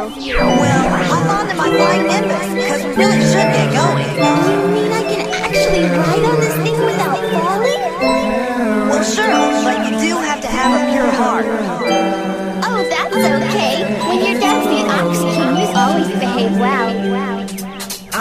Well, hop on to my flying Nimbus, because we really should get going. You mean I can actually ride on this thing without falling? Well, sure, but you do have to have a pure heart. Oh, that's okay. When your dad's the Ox King, you always behave well.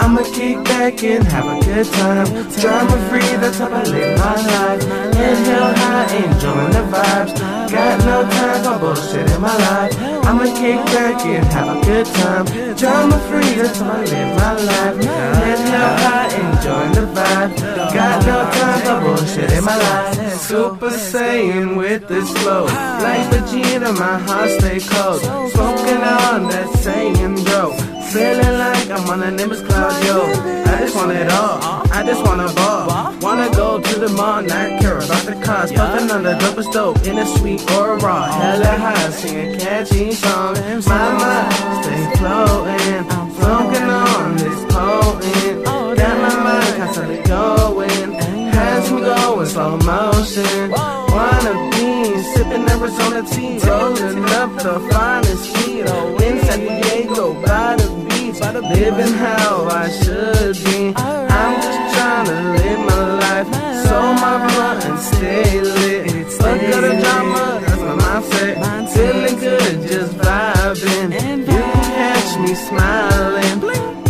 I'ma kick back and have a good time. Drama free, that's how I live my life. Inhale high, enjoying the vibes. Got no time for bullshit in my life. I'ma kick back and have a good time. Drama free, that's how I live my life. Inhale high, enjoying the vibe. Got no time for bullshit in my life. Super Saiyan with this flow. Like Vegeta, my heart stay cold. Smoking on that Saiyan, bro. Feeling like I'm on a Nimbus cloud, yo. I just want it all, I just wanna ball. Wanna go to the mall, not care about the cost. Puffin' on the dopest dope, in a sweet or raw. Hella high, singing catchy songs. My mind stay floating, smoking on this potent. Got my mind constantly going, has me going slow motion. Wanna be sipping Arizona tea, rolling up the finest weed. In San Diego, by the beach, living how I should be. I'm just trying to live my life, so my blunt and stay lit. Fuck all the drama, that's my mindset. Feeling good, just vibing. You can catch me smiling.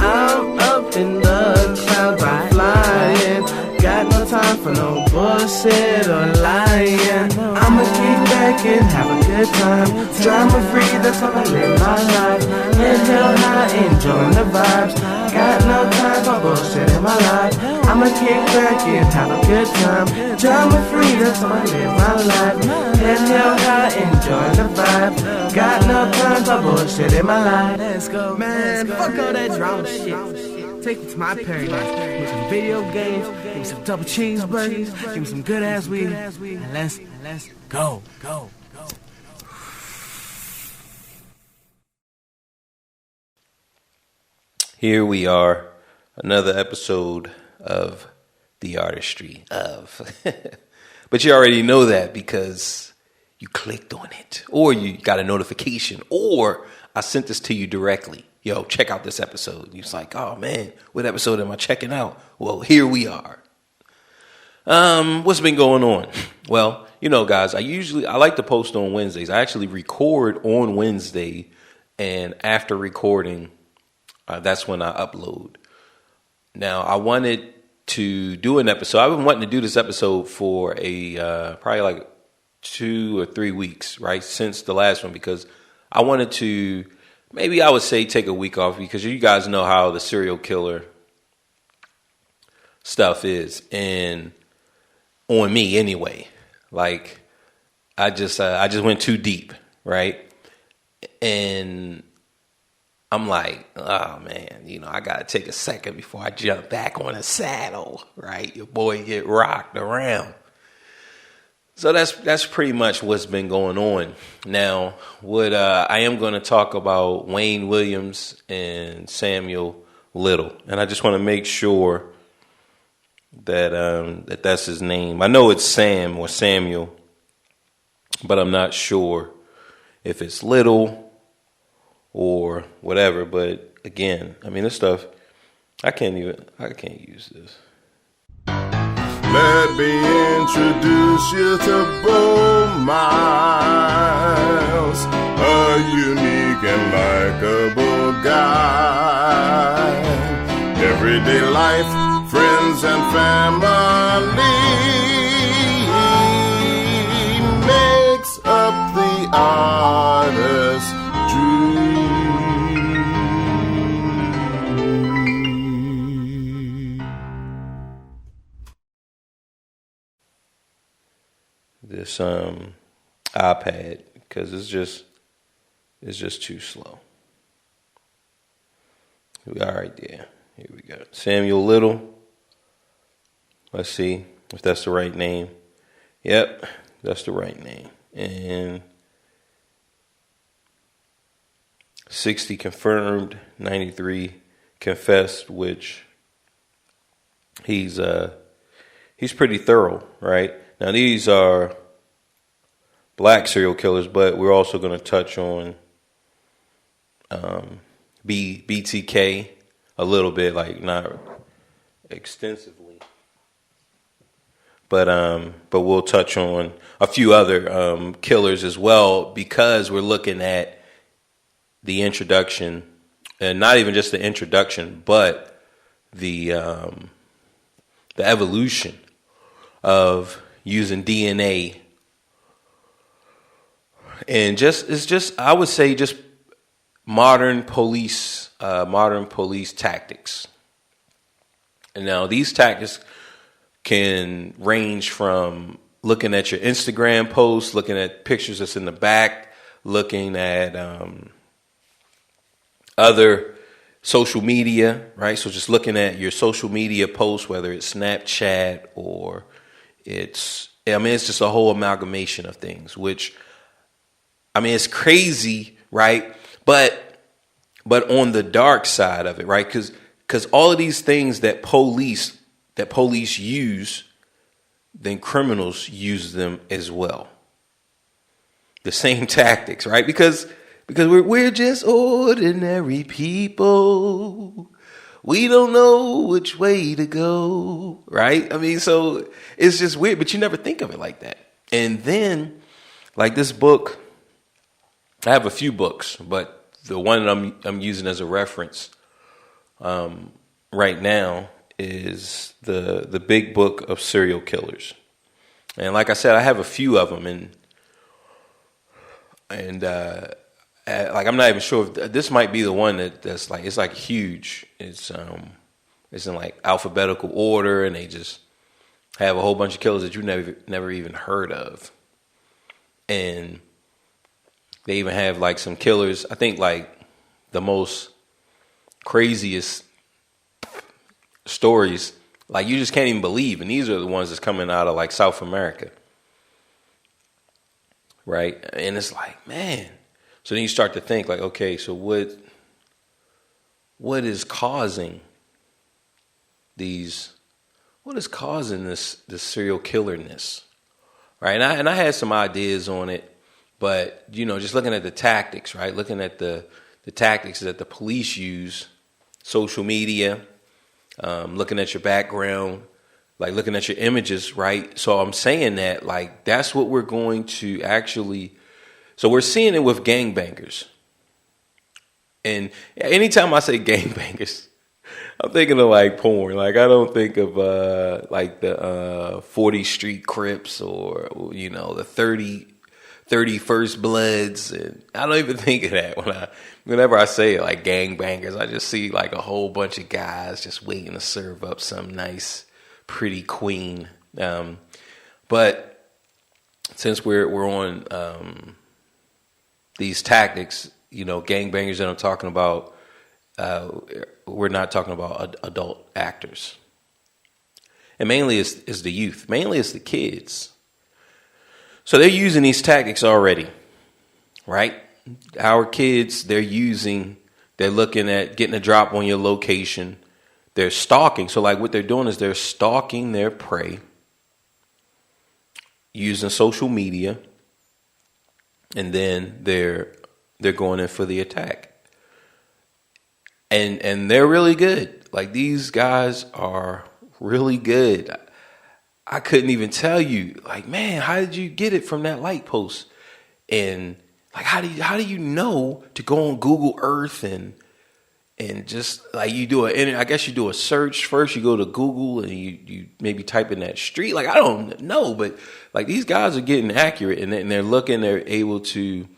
I'm up in the clouds, I'm flying. Got no time for no bullshit or lying. I'ma kick back and have a good time. Drama free, that's how I live my life. Inhale high, enjoying the vibes. Got no time for bullshit in my life. I'ma kick back and have a good time. Drama free, that's how I live my life. Inhale high, enjoying the vibe. Got no time for bullshit in my life. Let's go, man. Fuck all that drama shit. Take me to my paradise with some video games, give me some double cheeseburgers, give me some good ass weed, and let's go. Here we are, another episode of The Artistry of. But you already know that because you clicked on it, or you got a notification, or I sent this to you directly. Yo, check out this episode. You're like, oh man, what episode am I checking out? Well, here we are. What's been going on? Well, you know, guys, I like to post on Wednesdays. I actually record on Wednesday, and after recording, that's when I upload. Now, I wanted to do an episode. I've been wanting to do this episode for probably like 2 or 3 weeks, right, since the last one, because I wanted to. Maybe I would say take a week off because you guys know how the serial killer stuff is, and on me anyway. Like I just went too deep, right? And I'm like, oh man, I gotta take a second before I jump back on a saddle, right? Your boy get rocked around. So that's pretty much what's been going on. Now, what I am going to talk about Wayne Williams and Samuel Little, and I just want to make sure that that's his name. I know it's Sam or Samuel, but I'm not sure if it's Little or whatever. But again, I mean, this stuff I can't use this. Let me introduce you to Bo Miles, a unique and likable guy. Everyday life, friends and family makes up the artist's dream. This iPad because it's just too slow. All right, yeah, here we go. Samuel Little. Let's see if that's the right name. Yep, that's the right name. And 60 confirmed, 93 confessed, which he's pretty thorough, right? Now, these are black serial killers, but we're also going to touch on BTK a little bit, like not extensively, but we'll touch on a few other killers as well, because we're looking at the introduction, and not even just the introduction, but the evolution of using DNA, and I would say just modern police tactics. And now these tactics can range from looking at your Instagram posts, looking at pictures that's in the back, looking at other social media, right? So just looking at your social media posts, whether it's Snapchat or it's just a whole amalgamation of things, which, it's crazy, right? But on the dark side of it, right? Because all of these things that police use, then criminals use them as well. The same tactics, right? Because we're just ordinary people. We don't know which way to go, right? So it's just weird, but you never think of it like that. And then, like this book, I have a few books, but the one that I'm using as a reference right now is the Big Book of Serial Killers. And like I said, I have a few of them, and like I'm not even sure if this might be the one that's like, it's like huge. It's in like alphabetical order, and they just have a whole bunch of killers that you never even heard of. And they even have like some killers, I think like the most craziest stories, like you just can't even believe. And these are the ones that's coming out of like South America. Right? And it's like, man. So then you start to think like, okay, so what is causing this serial killerness? Right? And I had some ideas on it, but just looking at the tactics, right? Looking at the tactics that the police use, social media, looking at your background, like looking at your images, right? So I'm saying that like that's what we're going to actually. So we're seeing it with gangbangers. And anytime I say gangbangers, I'm thinking of like porn. Like I don't think of like the 40 Street Crips or the 31st Bloods, and I don't even think of that whenever I say it, like gangbangers. I just see like a whole bunch of guys just waiting to serve up some nice, pretty queen. But since we're on these tactics, gangbangers that I'm talking about, we're not talking about adult actors, and mainly it's the youth, mainly it's the kids. So they're using these tactics already, right? Our kids, they're looking at getting a drop on your location. They're stalking. So like what they're doing is they're stalking their prey using social media, and then they're going in for the attack. And they're really good. Like these guys are really good. I couldn't even tell you, like, man, how did you get it from that light post? And like, how do you know to go on Google Earth and just like you do I guess you do a search first. You go to Google and you maybe type in that street. Like I don't know, but like these guys are getting accurate, and they're able to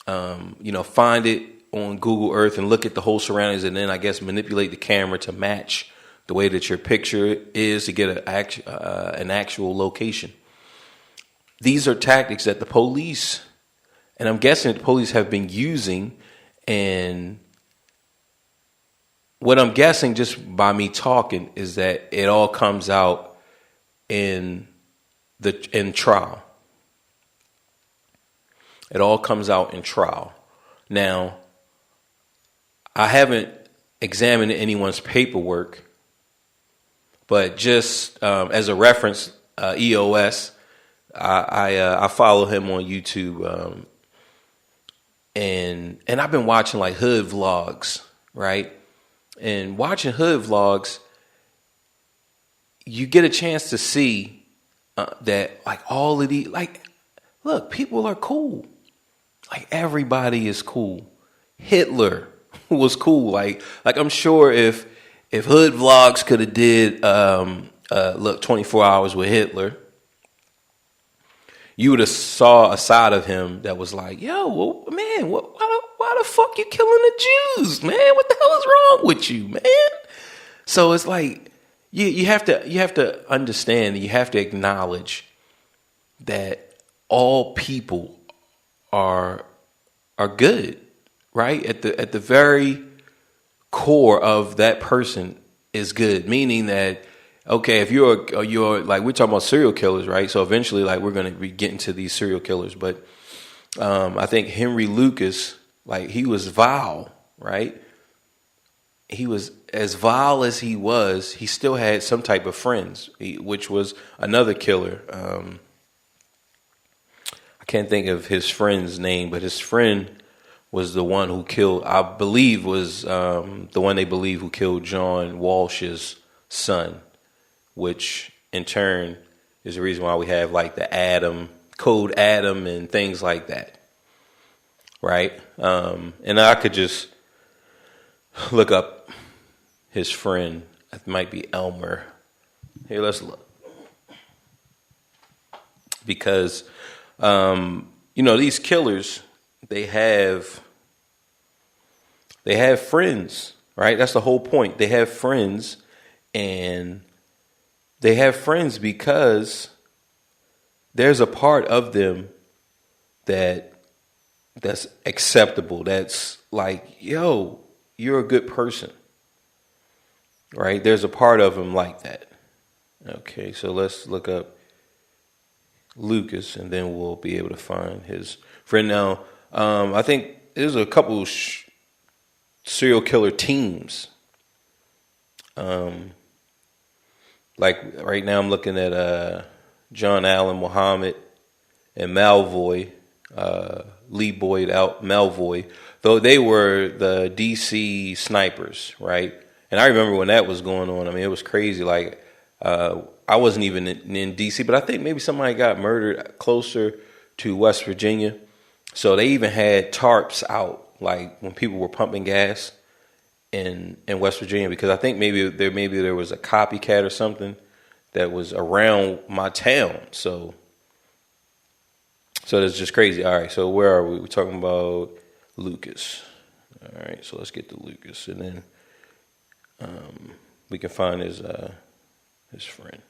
find it on Google Earth and look at the whole surroundings, and then I guess manipulate the camera to match the way that your picture is to get an actual location. These are tactics that the police, and I'm guessing the police have been using, and what I'm guessing just by me talking is that it all comes out in trial. It all comes out in trial. Now, I haven't examined anyone's paperwork, but just as a reference, EOS, I follow him on YouTube. and I've been watching like hood vlogs, right? And watching hood vlogs, you get a chance to see that like all of the like, look, people are cool. Like everybody is cool. Hitler was cool. Like I'm sure if hood vlogs could have did 24 hours with Hitler, you would have saw a side of him that was like, yo, well, man, why the fuck you killing the Jews, man? What the hell is wrong with you, man? So it's like you have to understand, you have to acknowledge that all people are good, right? At the very core of that person is good, meaning that, okay, if you're like, we're talking about serial killers, right? So eventually, like, we're going to be getting to these serial killers, but I think Henry Lucas, like, he was vile, right? He was as vile as he still had some type of friends, which was another killer. I can't think of his friend's name, but his friend was the one who killed, I believe was the one they believe who killed John Walsh's son, which in turn is the reason why we have like the Code Adam and things like that. Right? And I could just look up his friend. It might be Elmer. Here, let's look. Because, these killers, they have friends, right? That's the whole point. They have friends, and they have friends because there's a part of them that's acceptable. That's like, yo, you're a good person, right? There's a part of them like that. Okay, so let's look up Lucas, and then we'll be able to find his friend. Now, I think there's a couple serial killer teams. Like right now, I'm looking at John Allen Muhammad and Malvoy, Lee Boyd out Malvoy, though they were the DC snipers, right? And I remember when that was going on. I mean, it was crazy. Like, I wasn't even in DC, but I think maybe somebody got murdered closer to West Virginia. So they even had tarps out, like when people were pumping gas in West Virginia, because I think maybe there was a copycat or something that was around my town. So that's just crazy. All right, so where are we? We're talking about Lucas. All right, so let's get to Lucas, and then we can find his friend.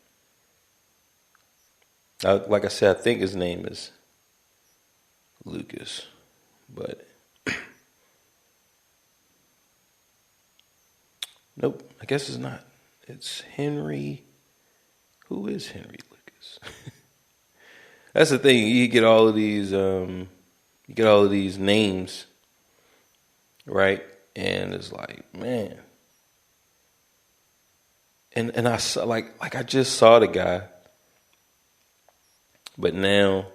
Like I said, I think his name is Lucas, but nope, I guess it's not. It's Henry. Who is Henry Lucas? That's the thing. You get all of these names, right? And it's like, man. And I saw like I just saw the guy, but now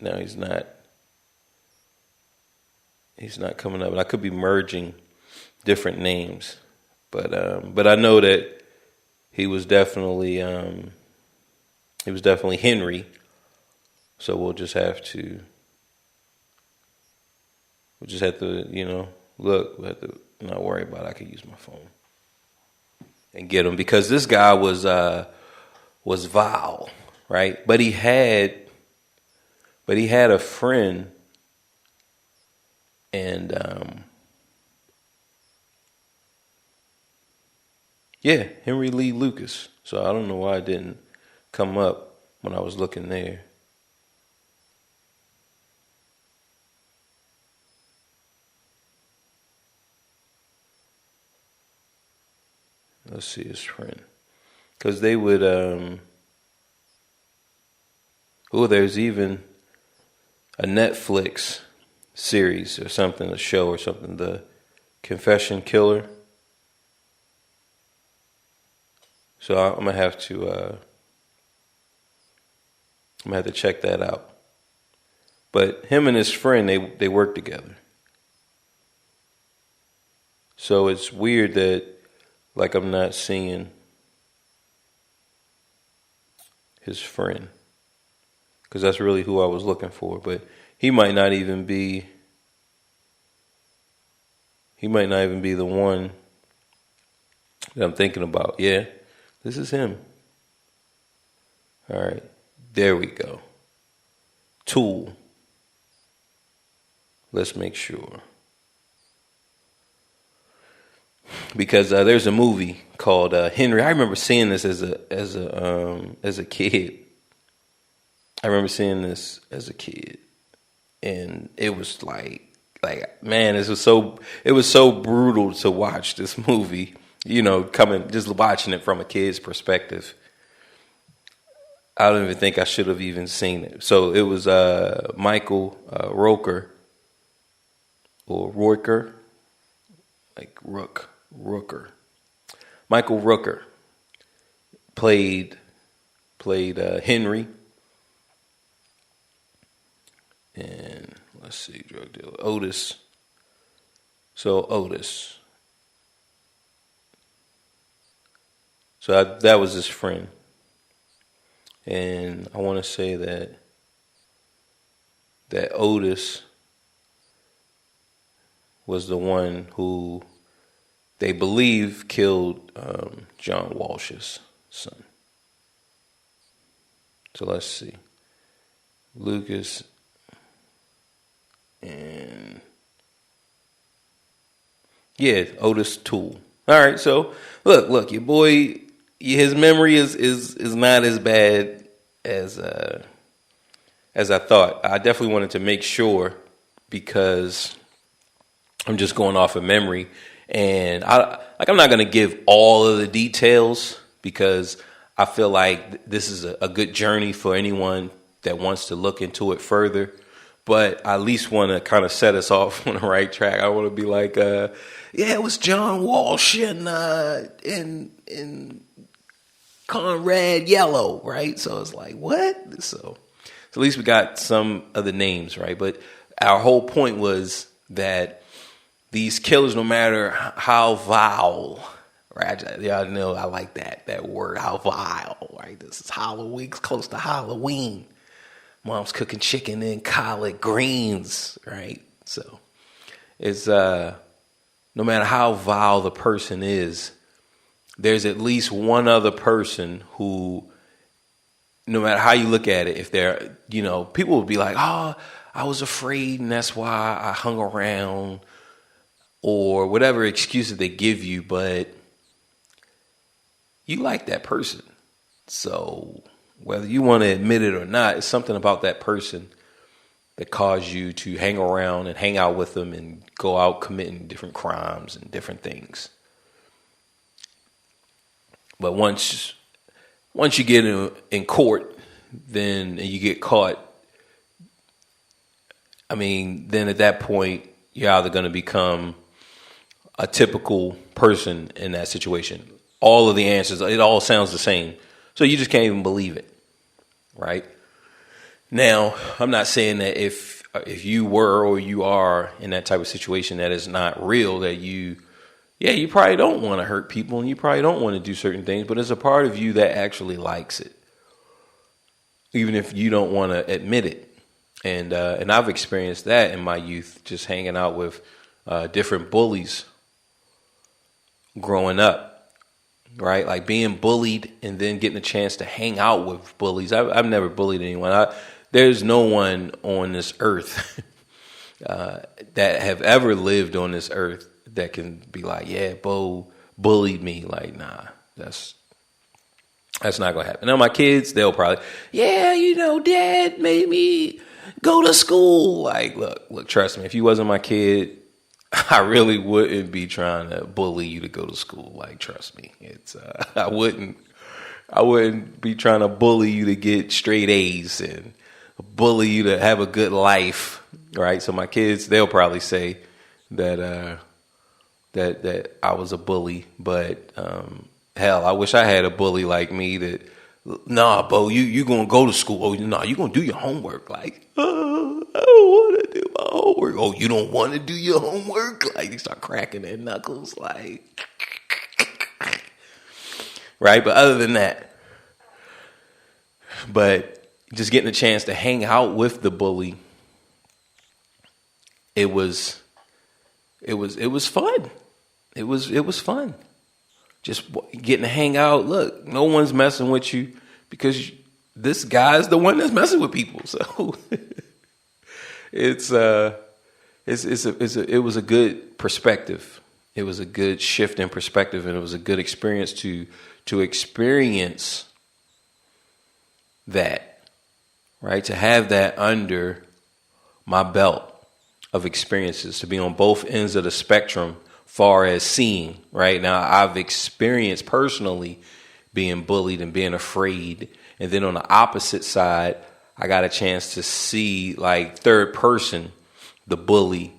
he's not coming up. And I could be merging different names, but I know that he was definitely Henry. So we'll just have to look. We'll have to not worry about it. I could use my phone and get him, because this guy was vile, right? But he had a friend, and Henry Lee Lucas. So I don't know why it didn't come up when I was looking there. Let's see his friend, because they would. There's even a Netflix series or something, a show or something, The Confession Killer. So I'm gonna have to check that out. But him and his friend, they work together. So it's weird that, like, I'm not seeing his friend, because that's really who I was looking for. But he might not even be the one that I'm thinking about. Yeah, this is him. All right, there we go. Tool. Let's make sure. Because there's a movie called Henry. I remember seeing this as a kid. I remember seeing this as a kid, and it was like man, it was so brutal to watch this movie. You know, just watching it from a kid's perspective. I don't even think I should have even seen it. So it was Michael Rooker, or Rooker, like Rooker. Michael Rooker played Henry, and let's see, drug dealer Otis. So Otis. So that was his friend. And I want to say that Otis was the one who they believe killed John Walsh's son. So let's see. Lucas and Otis Toole. All right, so look, your boy, his memory is not as bad as I thought. I definitely wanted to make sure, because I'm just going off of memory, and I'm not going to give all of the details, because I feel like this is a good journey for anyone that wants to look into it further. But I at least want to kind of set us off on the right track. I want to be like, it was John Walsh and Conrad Yellow, right? So it's like, what? So at least we got some of the names, right? But our whole point was that these killers, no matter how vile, right? Y'all know I like that word, how vile, right? This is Halloween, it's close to Halloween. Mom's cooking chicken and collard greens, right? So it's no matter how vile the person is, there's at least one other person who, no matter how you look at it, if they're, people will be like, oh, I was afraid and that's why I hung around, or whatever excuses they give you, but you like that person. So whether you want to admit it or not, it's something about that person that caused you to hang around and hang out with them and go out committing different crimes and different things. But once you get in court, then you get caught, then at that point, you're either going to become a typical person in that situation. All of the answers, it all sounds the same. So you just can't even believe it, right? Now, I'm not saying that if you were or you are in that type of situation that is not real, that you probably don't want to hurt people and you probably don't want to do certain things, but there's a part of you that actually likes it, even if you don't want to admit it. And I've experienced that in my youth, just hanging out with different bullies growing up. Right, like being bullied and then getting a chance to hang out with bullies. I've never bullied anyone. There's no one on this earth that have ever lived on this earth that can be like, yeah, Bo bullied me. Like, nah, that's not gonna happen. Now my kids, they'll probably, Dad made me go to school. Like, look, trust me, if you wasn't my kid, I really wouldn't be trying to bully you to go to school. Like, trust me, it's I wouldn't be trying to bully you to get straight A's and bully you to have a good life, right? So my kids, they'll probably say that that I was a bully, but hell, I wish I had a bully like me that, nah, Bo, you gonna go to school? Oh, nah, you gonna do your homework? Like, homework. Oh, you don't want to do your homework? Like, they start cracking their knuckles, like, right? But other than that, but just getting a chance to hang out with the bully, it was fun. It was fun. Just getting to hang out. Look, no one's messing with you because this guy's the one that's messing with people. So it was a good perspective. It was a good shift in perspective, and it was a good experience to experience that, right? To have that under my belt of experiences, to be on both ends of the spectrum far as seeing, right? Now, I've experienced personally being bullied and being afraid. And then on the opposite side, I got a chance to see, like, third person, the bully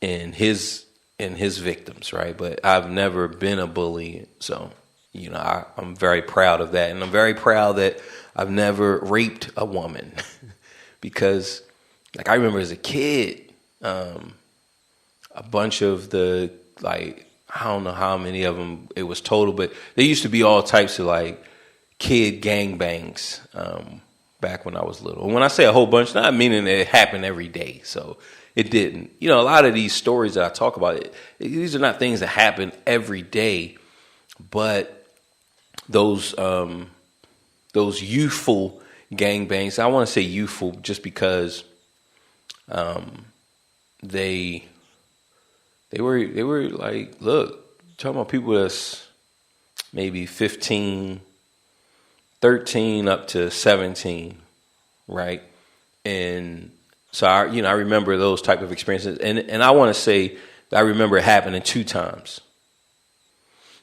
and his victims, right? But I've never been a bully. So, you know, I'm very proud of that. And I'm very proud that I've never raped a woman because, like, I remember as a kid, a bunch of the, like, I don't know how many of them it was total, but there used to be all types of, like, kid gangbangs back when I was little. And when I say a whole bunch, not meaning that it happened every day. So it didn't. You know, a lot of these stories that I talk about, these are not things that happen every day, but those youthful gangbangs, I want to say youthful just because they were like, look, talking about people that's maybe 15, 13 up to 17, right? And so I remember those type of experiences, and I want to say that I remember it happening 2 times.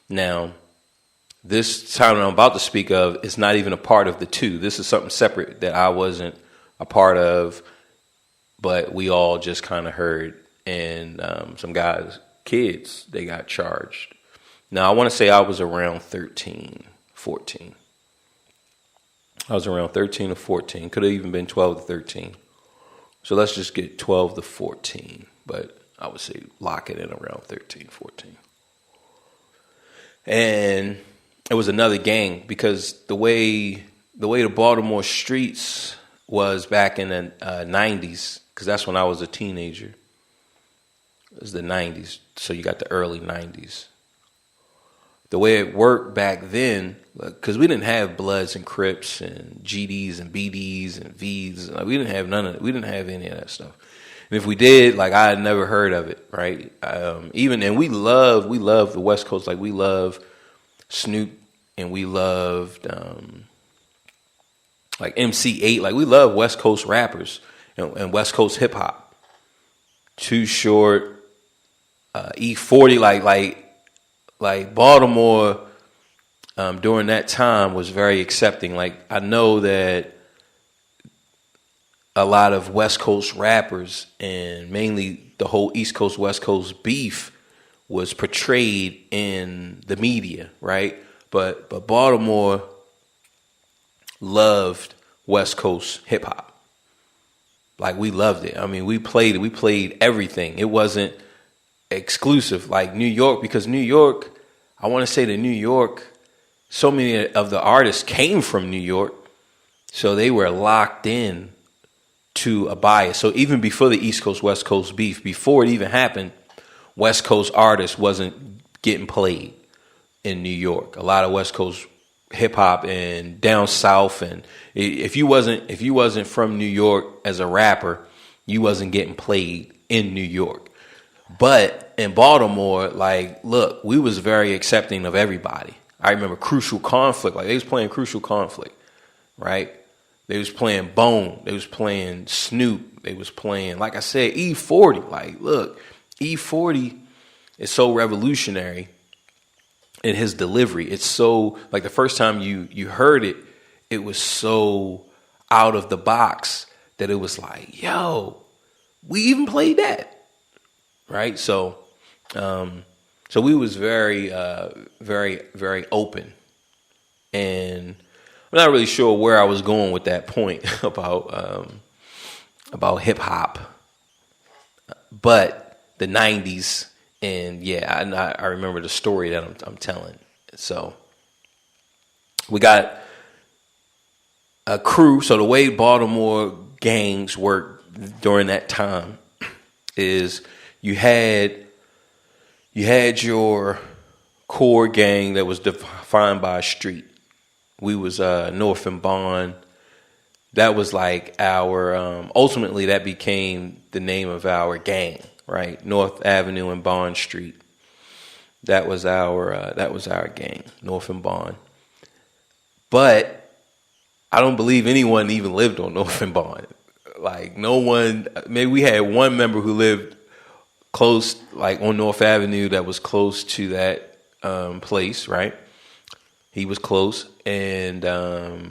Now, this time I'm about to speak of is not even a part of the 2. This is something separate that I wasn't a part of, but we all just kind of heard. And some guys, kids, they got charged. Now, I want to say I was around 13, 14. I was around 13 or 14. Could have even been 12 to 13. So let's just get 12 to 14. But I would say lock it in around 13, 14. And it was another gang because the way the Baltimore streets was back in the 90s, because that's when I was a teenager. It was the 90s, so you got the early 90s. The way it worked back then, because we didn't have Bloods and Crips and GDs and BDs and Vs. Like, we didn't have none of it. We didn't have any of that stuff. And if we did, like, I had never heard of it, right? And we love the West Coast. Like, we love Snoop, and we loved like MC8. Like, we love West Coast rappers and West Coast hip hop. Too Short. E40, like Baltimore during that time was very accepting. Like, I know that a lot of West Coast rappers and mainly the whole East Coast West Coast beef was portrayed in the media, right? But Baltimore loved West Coast hip hop. Like, we loved it. I mean, we played everything. It wasn't exclusive like New York, because New York, I want to say that New York, so many of the artists came from New York, so they were locked in to a bias. So even before the East Coast West Coast beef, before it even happened, West Coast artists wasn't getting played in New York. A lot of West Coast hip hop and down south, and if you wasn't from New York as a rapper, you wasn't getting played in New York. But in Baltimore, like, look, we was very accepting of everybody. I remember Crucial Conflict. Like, they was playing Crucial Conflict, right? They was playing Bone. They was playing Snoop. They was playing, like I said, E40. Like, look, E40 is so revolutionary in his delivery. It's so, like, the first time you heard it, it was so out of the box that it was like, yo, we even played that. Right, so we was very, very, very open, and I'm not really sure where I was going with that point about hip hop. but the 90s, and yeah, I remember the story that I'm telling. So we got a crew. So the way Baltimore gangs worked during that time is you had your core gang that was defined by a street. We was North and Bond. That was like our ultimately that became the name of our gang, right? North Avenue and Bond Street. That was our gang, North and Bond. But I don't believe anyone even lived on North and Bond. Like no one. Maybe we had one member who lived close, like on North Avenue, that was close to that place, right? He was close, and I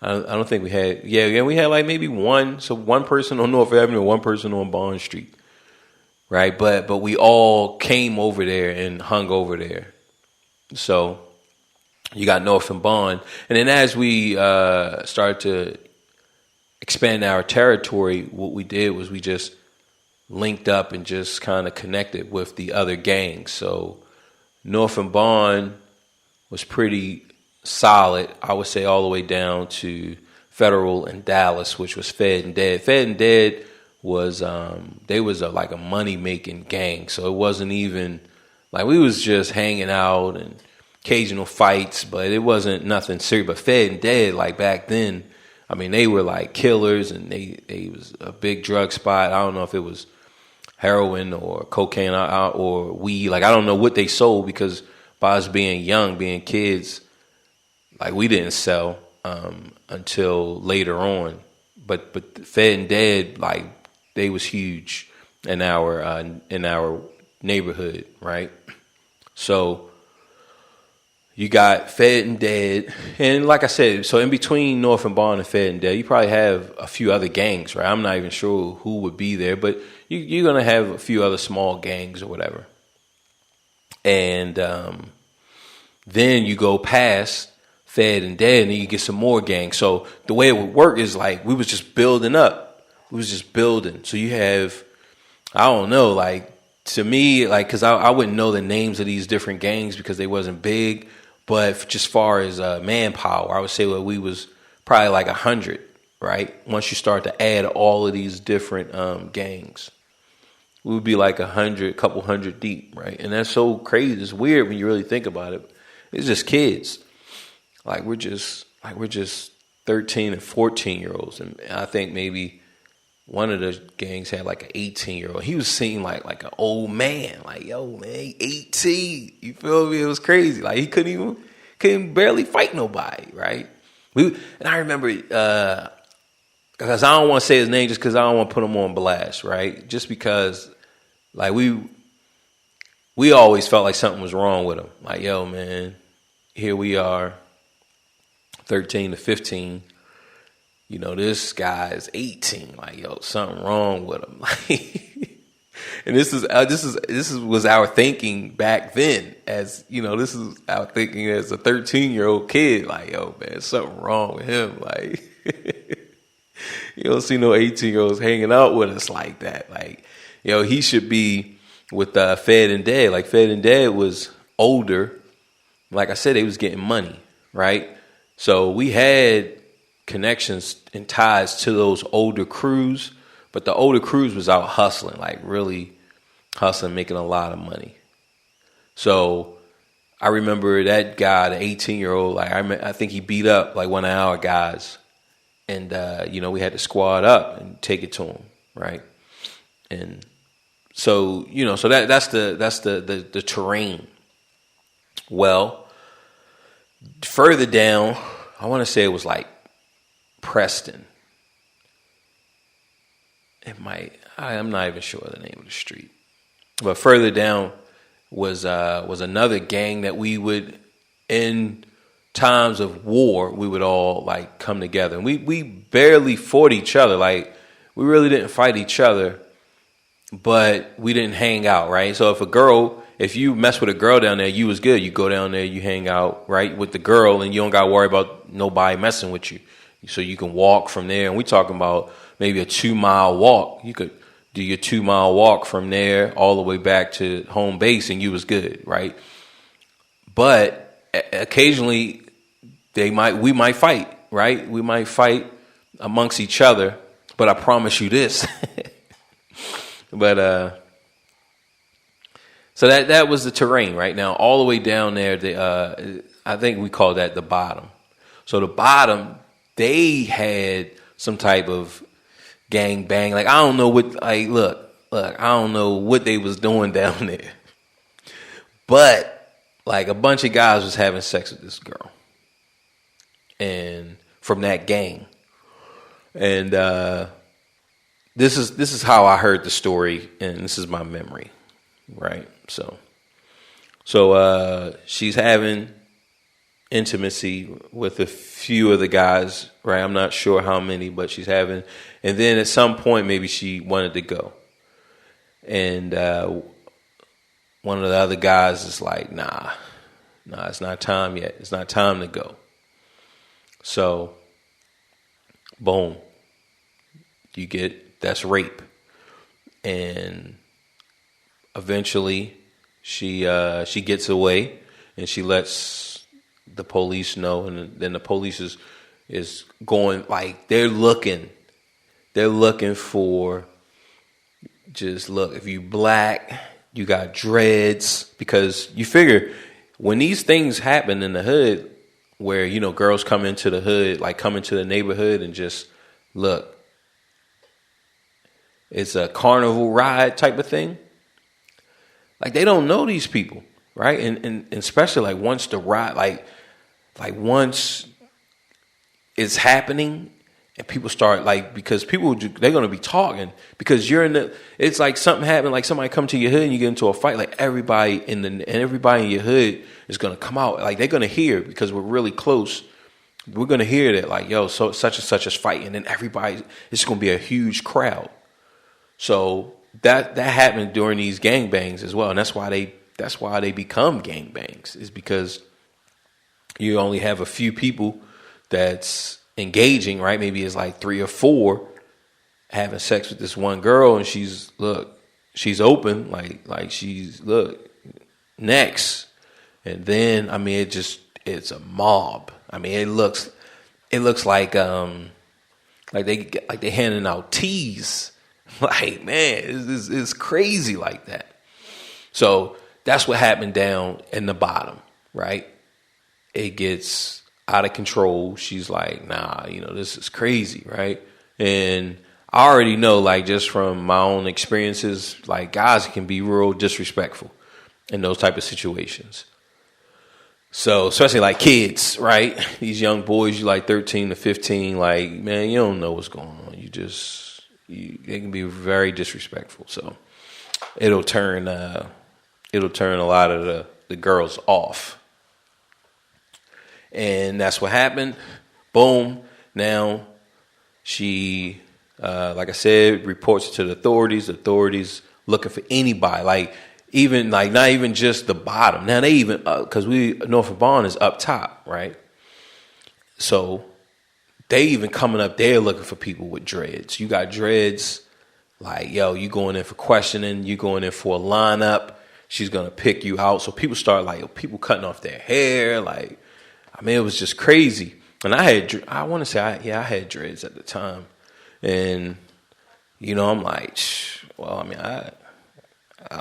don't think we had. Yeah, we had like maybe one person on North Avenue, one person on Bond Street, right? But we all came over there and hung over there. So you got North and Bond, and then as we started to expand our territory, what we did was we just linked up and just kind of connected with the other gangs. So North and Bond was pretty solid, I would say, all the way down to Federal and Dallas, which was Fed and Dead. Fed and Dead was they was like a money making gang, so it wasn't even like we was just hanging out and occasional fights, but it wasn't nothing serious. But Fed and Dead, like back then, I mean, they were like killers, and they was a big drug spot. I don't know if it was heroin or cocaine or weed. Like I don't know what they sold, because by us being young, being kids, like we didn't sell until later on. But Fed and Dead, like they was huge in our neighborhood, right? So you got Fed and Dead, and like I said, so in between North and Bond and Fed and Dead, you probably have a few other gangs, right? I'm not even sure who would be there, but you're gonna have a few other small gangs or whatever. And then you go past Fed and Dead, and then you get some more gangs. So the way it would work is like we was just building up. We was just building. So you have, I don't know, like to me, like because I wouldn't know the names of these different gangs because they wasn't big. But just far as manpower, I would say we was probably like 100, right? Once you start to add all of these different gangs, we would be like 100, couple hundred deep, right? And that's so crazy. It's weird when you really think about it. It's just kids. Like we're just 13 and 14-year-olds, and I think maybe one of the gangs had like an 18-year-old. He was seen like an old man. Like, yo, man, 18. You feel me? It was crazy. Like he couldn't barely fight nobody, right? And I remember because I don't want to say his name just because I don't want to put him on blast, right? Just because like we always felt like something was wrong with him. Like, yo, man, here we are, 13 to 15. You know, this guy is 18. Like, yo, something wrong with him. Like, and this was our thinking back then. As you know, this is our thinking as a 13-year-old kid. Like, yo, man, something wrong with him. Like, you don't see no 18-year-olds hanging out with us like that. Like, yo, he should be with Fed and Dead. Like, Fed and Dead was older. Like I said, they was getting money, right? So we had connections and ties to those older crews, but the older crews was out hustling, like really hustling, making a lot of money. So I remember that guy, the 18-year-old, like I think he beat up like one of our guys, and you know, we had to squad up and take it to him, right? And so, you know, so that's the terrain. Well, further down, I want to say it was like Preston. I'm not even sure the name of the street. But further down was another gang that we would, in times of war, we would all like come together. And we barely fought each other. Like we really didn't fight each other, but we didn't hang out, right? So if you mess with a girl down there, you was good. You go down there, you hang out, right, with the girl, and you don't got to worry about nobody messing with you. So you can walk from there. And we talking about maybe a 2-mile walk. You could do your 2-mile walk from there all the way back to home base, and you was good, right? But occasionally we might fight, right? We might fight amongst each other, but I promise you this. But so that was the terrain right now, all the way down there. I think we call that the bottom. So the bottom, they had some type of gang bang. Like, I don't know what, like, look, I don't know what they was doing down there. But, like, a bunch of guys was having sex with this girl. And from that gang. And this is how I heard the story, and this is my memory, right? So she's having intimacy with a few of the guys, right? I'm not sure how many, but she's having. And then at some point, maybe she wanted to go. And one of the other guys is like, nah, it's not time yet. It's not time to go. So, boom. That's rape. And eventually she gets away, and she lets the police know, and then the police is going, like, they're looking for, just look, if you black, you got dreads, because you figure when these things happen in the hood, where, you know, girls come into the hood, like come into the neighborhood and just look, it's a carnival ride type of thing. Like, they don't know these people, right? And especially like once the ride, like once it's happening, and people start, like, because people, they're going to be talking, because it's like something happened, like somebody come to your hood and you get into a fight, like everybody in your hood is going to come out, like they're going to hear, because we're really close. We're going to hear that, like, yo, so such and such is fighting, and then everybody, it's going to be a huge crowd. So that happened during these gangbangs as well, and that's why they become gangbangs, is because you only have a few people that's engaging, right? Maybe it's like 3 or 4 having sex with this one girl, and she's open, like she's, look, next. And then, I mean, it's a mob. I mean, it looks like they handing out teas. Like, man, it's crazy like that. So that's what happened down in the bottom, right? It gets out of control. She's like, nah, you know, this is crazy, right? And I already know, like, just from my own experiences, like, guys can be real disrespectful in those type of situations. So, especially like kids, right? These young boys, you like 13 to 15, like, man, you don't know what's going on. They can be very disrespectful. So it'll turn a lot of the girls off. And that's what happened. Boom. Now she, like I said, reports it to the authorities. The authorities looking for anybody, like not even just the bottom. Now they even, because Norfolk Bond is up top, right? So they even coming up there looking for people with dreads. You got dreads, like, yo, you going in for questioning, you going in for a lineup. She's gonna pick you out. So people start, like, people cutting off their hair, like, I mean, it was just crazy. And I had dreads at the time. And, you know, I'm like, well, I mean, I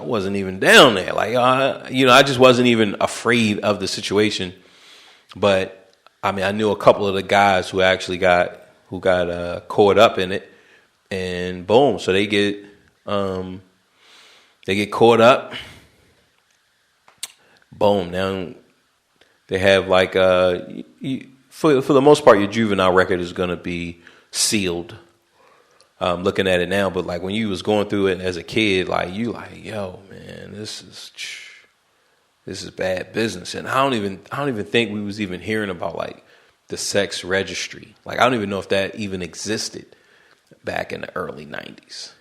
wasn't even down there. Like, I just wasn't even afraid of the situation. But, I mean, I knew a couple of the guys who actually got caught up in it. And boom, so they get caught up. Boom, now they have, like, for the most part, your juvenile record is going to be sealed. Looking at it now, but like when you was going through it as a kid, like, you like, yo, man, this is bad business. And I don't even think we was even hearing about, like, the sex registry. Like, I don't even know if that even existed back in the early 90s.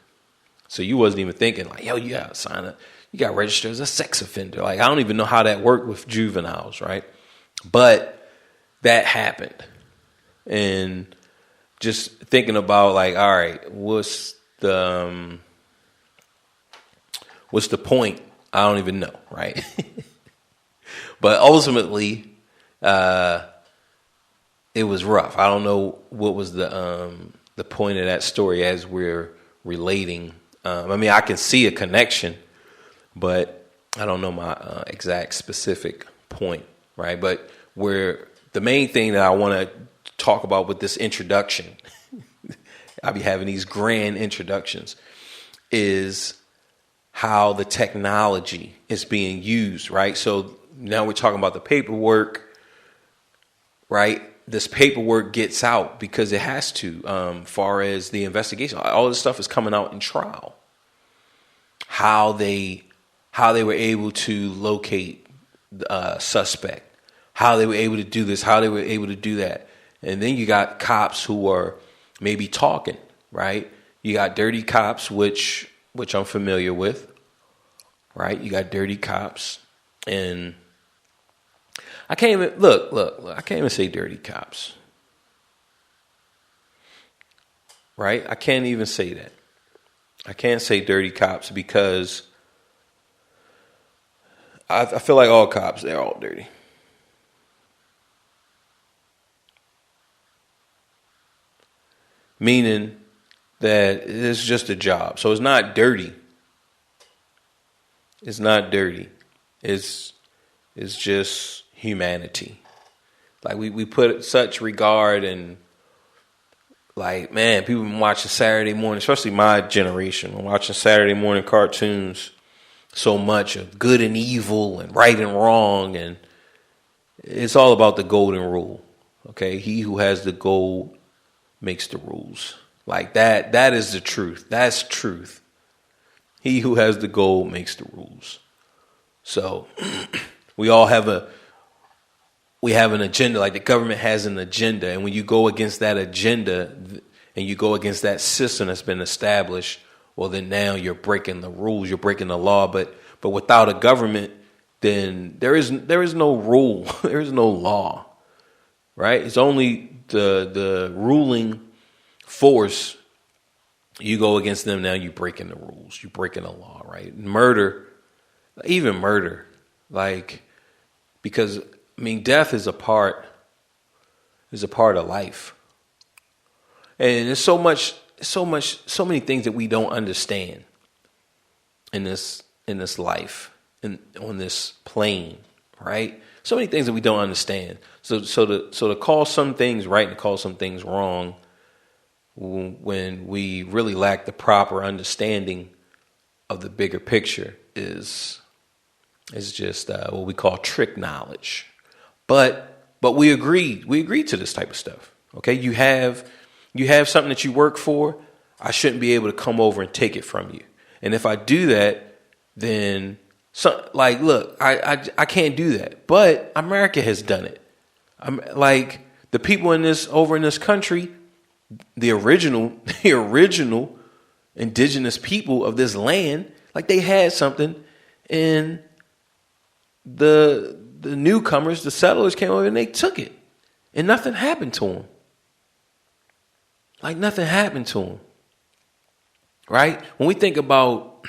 So you wasn't even thinking, like, yo, you gotta sign up, you got registered as a sex offender. Like, I don't even know how that worked with juveniles, right? But that happened. And just thinking about, like, all right, what's the What's the point? I don't even know, right? But ultimately, it was rough. I don't know what was the point of that story as we're relating. I mean, I can see a connection, but I don't know my exact specific point, right? But where the main thing that I want to talk about with this introduction, I'll be having these grand introductions, is how the technology is being used, right? So now we're talking about the paperwork, right? This paperwork gets out because it has to, far as the investigation, all this stuff is coming out in trial. How they were able to locate the suspect, how they were able to do this, how they were able to do that. And then you got cops who are maybe talking, right? You got dirty cops, which I'm familiar with, right? You got dirty cops, and I can't even look. I can't even say dirty cops, right? I can't even say that. I can't say dirty cops because I feel like all cops, they're all dirty. Meaning that it's just a job. So it's not dirty. It's not dirty. It's just humanity. Like we put such regard and like, man, people been watching Saturday morning, especially my generation, watching Saturday morning cartoons so much of good and evil and right and wrong. And it's all about the golden rule. Okay. He who has the gold makes the rules. Like that is the truth. That's truth. He who has the gold makes the rules. So we all have an agenda, like the government has an agenda. And when you go against that agenda and you go against that system that's been established, well, then now you're breaking the rules, you're breaking the law. But without a government, then there is no rule, there is no law, right? It's only the ruling force. You go against them, now you're breaking the rules, you're breaking the law, right? Murder, even murder, like, because I mean, death is a part of life, and there's so many things that we don't understand in this life, on this plane, right? So many things that we don't understand. So to call some things right and to call some things wrong, when we really lack the proper understanding of the bigger picture, is just what we call trick knowledge. But we agree to this type of stuff. Okay, you have something that you work for. I shouldn't be able to come over and take it from you. And if I do that, then look, I can't do that. But America has done it. I'm like the people in this country, the original indigenous people of this land, like they had something, and the newcomers, the settlers came over and they took it, and nothing happened to them. Like nothing happened to them, right? When we think about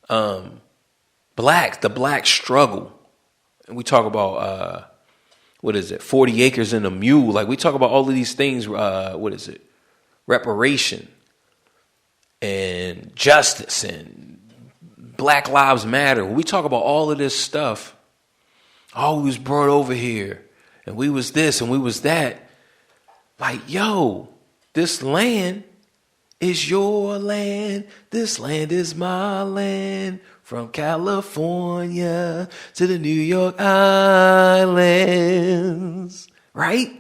the black struggle, and we talk about 40 acres and a mule. Like we talk about all of these things. Reparation and justice and Black Lives Matter. When we talk about all of this stuff, we was brought over here and we was this and we was that. Like, yo, this land is your land. This land is my land. From California to the New York Islands, right?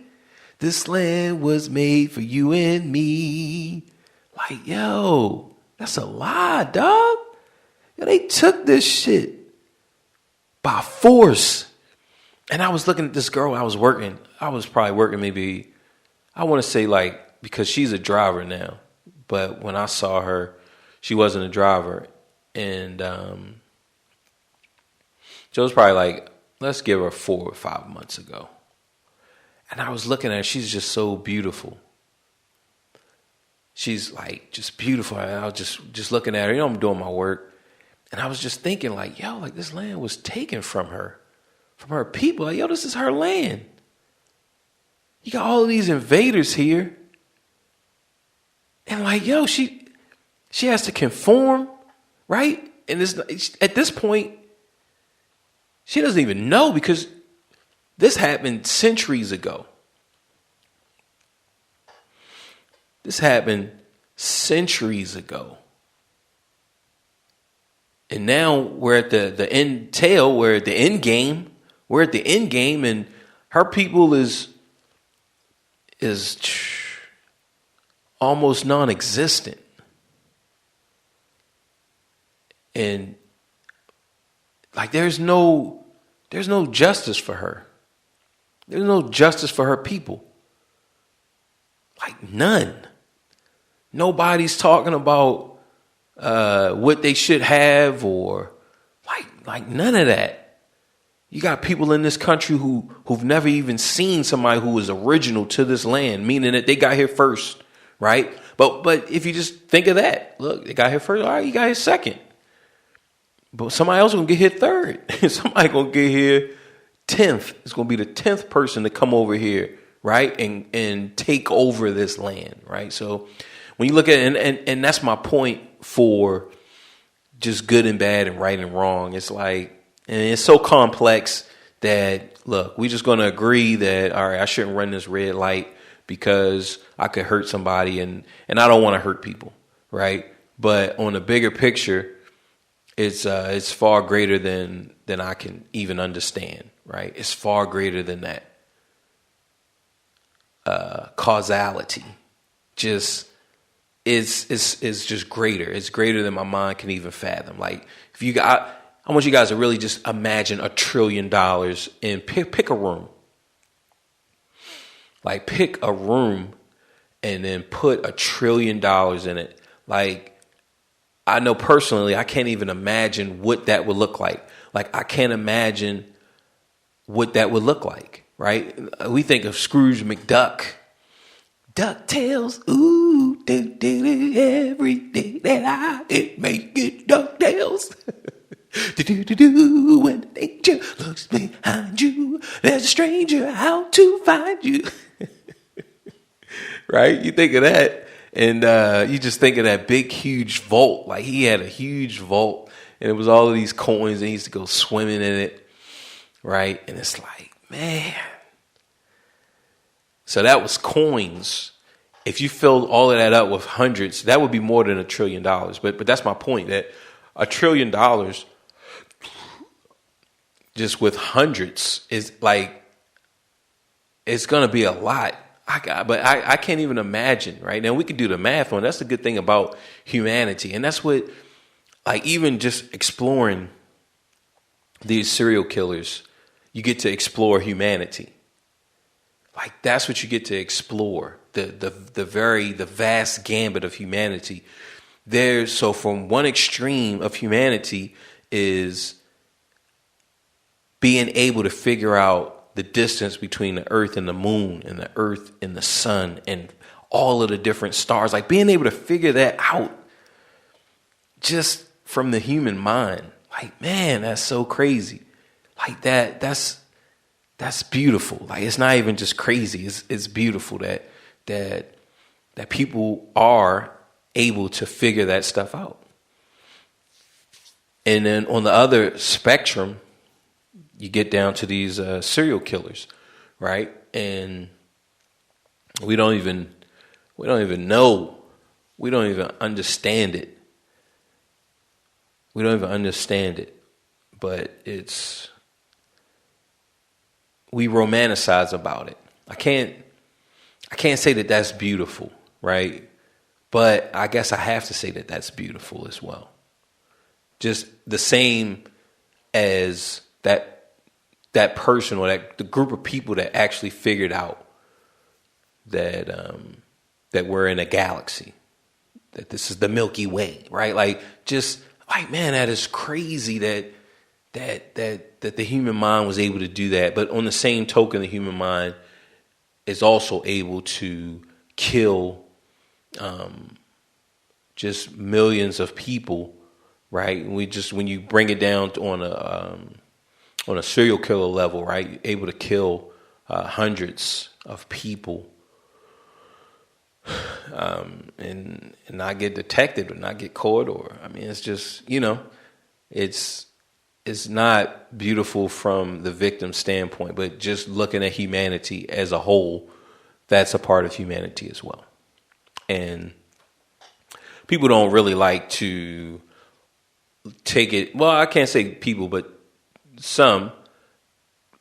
This land was made for you and me. Like, yo, that's a lie, dog. Yo, they took this shit by force. And I was looking at this girl I was probably working maybe, I want to say like, because she's a driver now. But when I saw her, she wasn't a driver. And so it was probably like, let's give her 4 or 5 months ago. And I was looking at her. She's just so beautiful. She's like just beautiful. And I was just looking at her. You know, I'm doing my work. And I was just thinking like, yo, like this land was taken from her people. Like, yo, this is her land. You got all of these invaders here. And like, yo, she has to conform, right? And at this point, she doesn't even know because this happened centuries ago. This happened centuries ago. And now we're at the end tail, we're at the end game. We're at the end game, and her people is almost non-existent. And like there's no justice for her. There's no justice for her people. Like none. Nobody's talking about what they should have or like none of that. You got people in this country who've never even seen somebody who was original to this land, meaning that they got here first, right? But if you just think of that, look, they got here first. All right, you got here second. But somebody else is going to get here third. Somebody going to get here 10th. It's going to be the 10th person to come over here, right? And take over this land, right? So when you look at it, and that's my point for just good and bad and right and wrong. It's like, and it's so complex that, look, we're just going to agree that, all right, I shouldn't run this red light because I could hurt somebody and I don't want to hurt people, right? But on the bigger picture, it's far greater than I can even understand, right? It's far greater than that. Causality just is just greater. It's greater than my mind can even fathom. Like if you got, I want you guys to really just imagine $1 trillion and pick a room. Like pick a room and then put $1 trillion in it. Like I know personally, I can't even imagine what that would look like. Like I can't imagine what that would look like, right? We think of Scrooge McDuck. DuckTales, ooh, do every day that I make it DuckTales. Do when nature looks behind you, there's a stranger out to find you. Right? You think of that, and you just think of that big, huge vault. Like he had a huge vault, and it was all of these coins, and he used to go swimming in it, right? And it's like, man. So that was coins. If you filled all of that up with hundreds, that would be more than $1 trillion. But that's my point, that $1 trillion just with hundreds is like, it's going to be a lot. I can't even imagine, right? Now we can do the math on it. That's the good thing about humanity. And that's what, like, even just exploring these serial killers, you get to explore humanity. Like, that's what you get to explore. The vast gambit of humanity. So from one extreme of humanity is being able to figure out the distance between the earth and the moon and the earth and the sun and all of the different stars, like being able to figure that out just from the human mind. Like, man, that's so crazy. Like that's beautiful. Like, it's not even just crazy. It's beautiful that people are able to figure that stuff out. And then on the other spectrum, you get down to these serial killers, right? And we don't even know. We don't even understand it. We don't even understand it. But we romanticize about it. I can't say that that's beautiful, right? But I guess I have to say that that's beautiful as well. Just the same as that person or the group of people that actually figured out that we're in a galaxy, that this is the Milky Way, right? Like, just like, man, that is crazy that the human mind was able to do that. But on the same token, the human mind is also able to kill just millions of people right? And when you bring it down on a serial killer level, right? You're able to kill hundreds of people and not get detected or not get caught, or I mean, it's just, it's not beautiful from the victim standpoint, but just looking at humanity as a whole, that's a part of humanity as well. And people don't really like to take it. Well, I can't say people, but some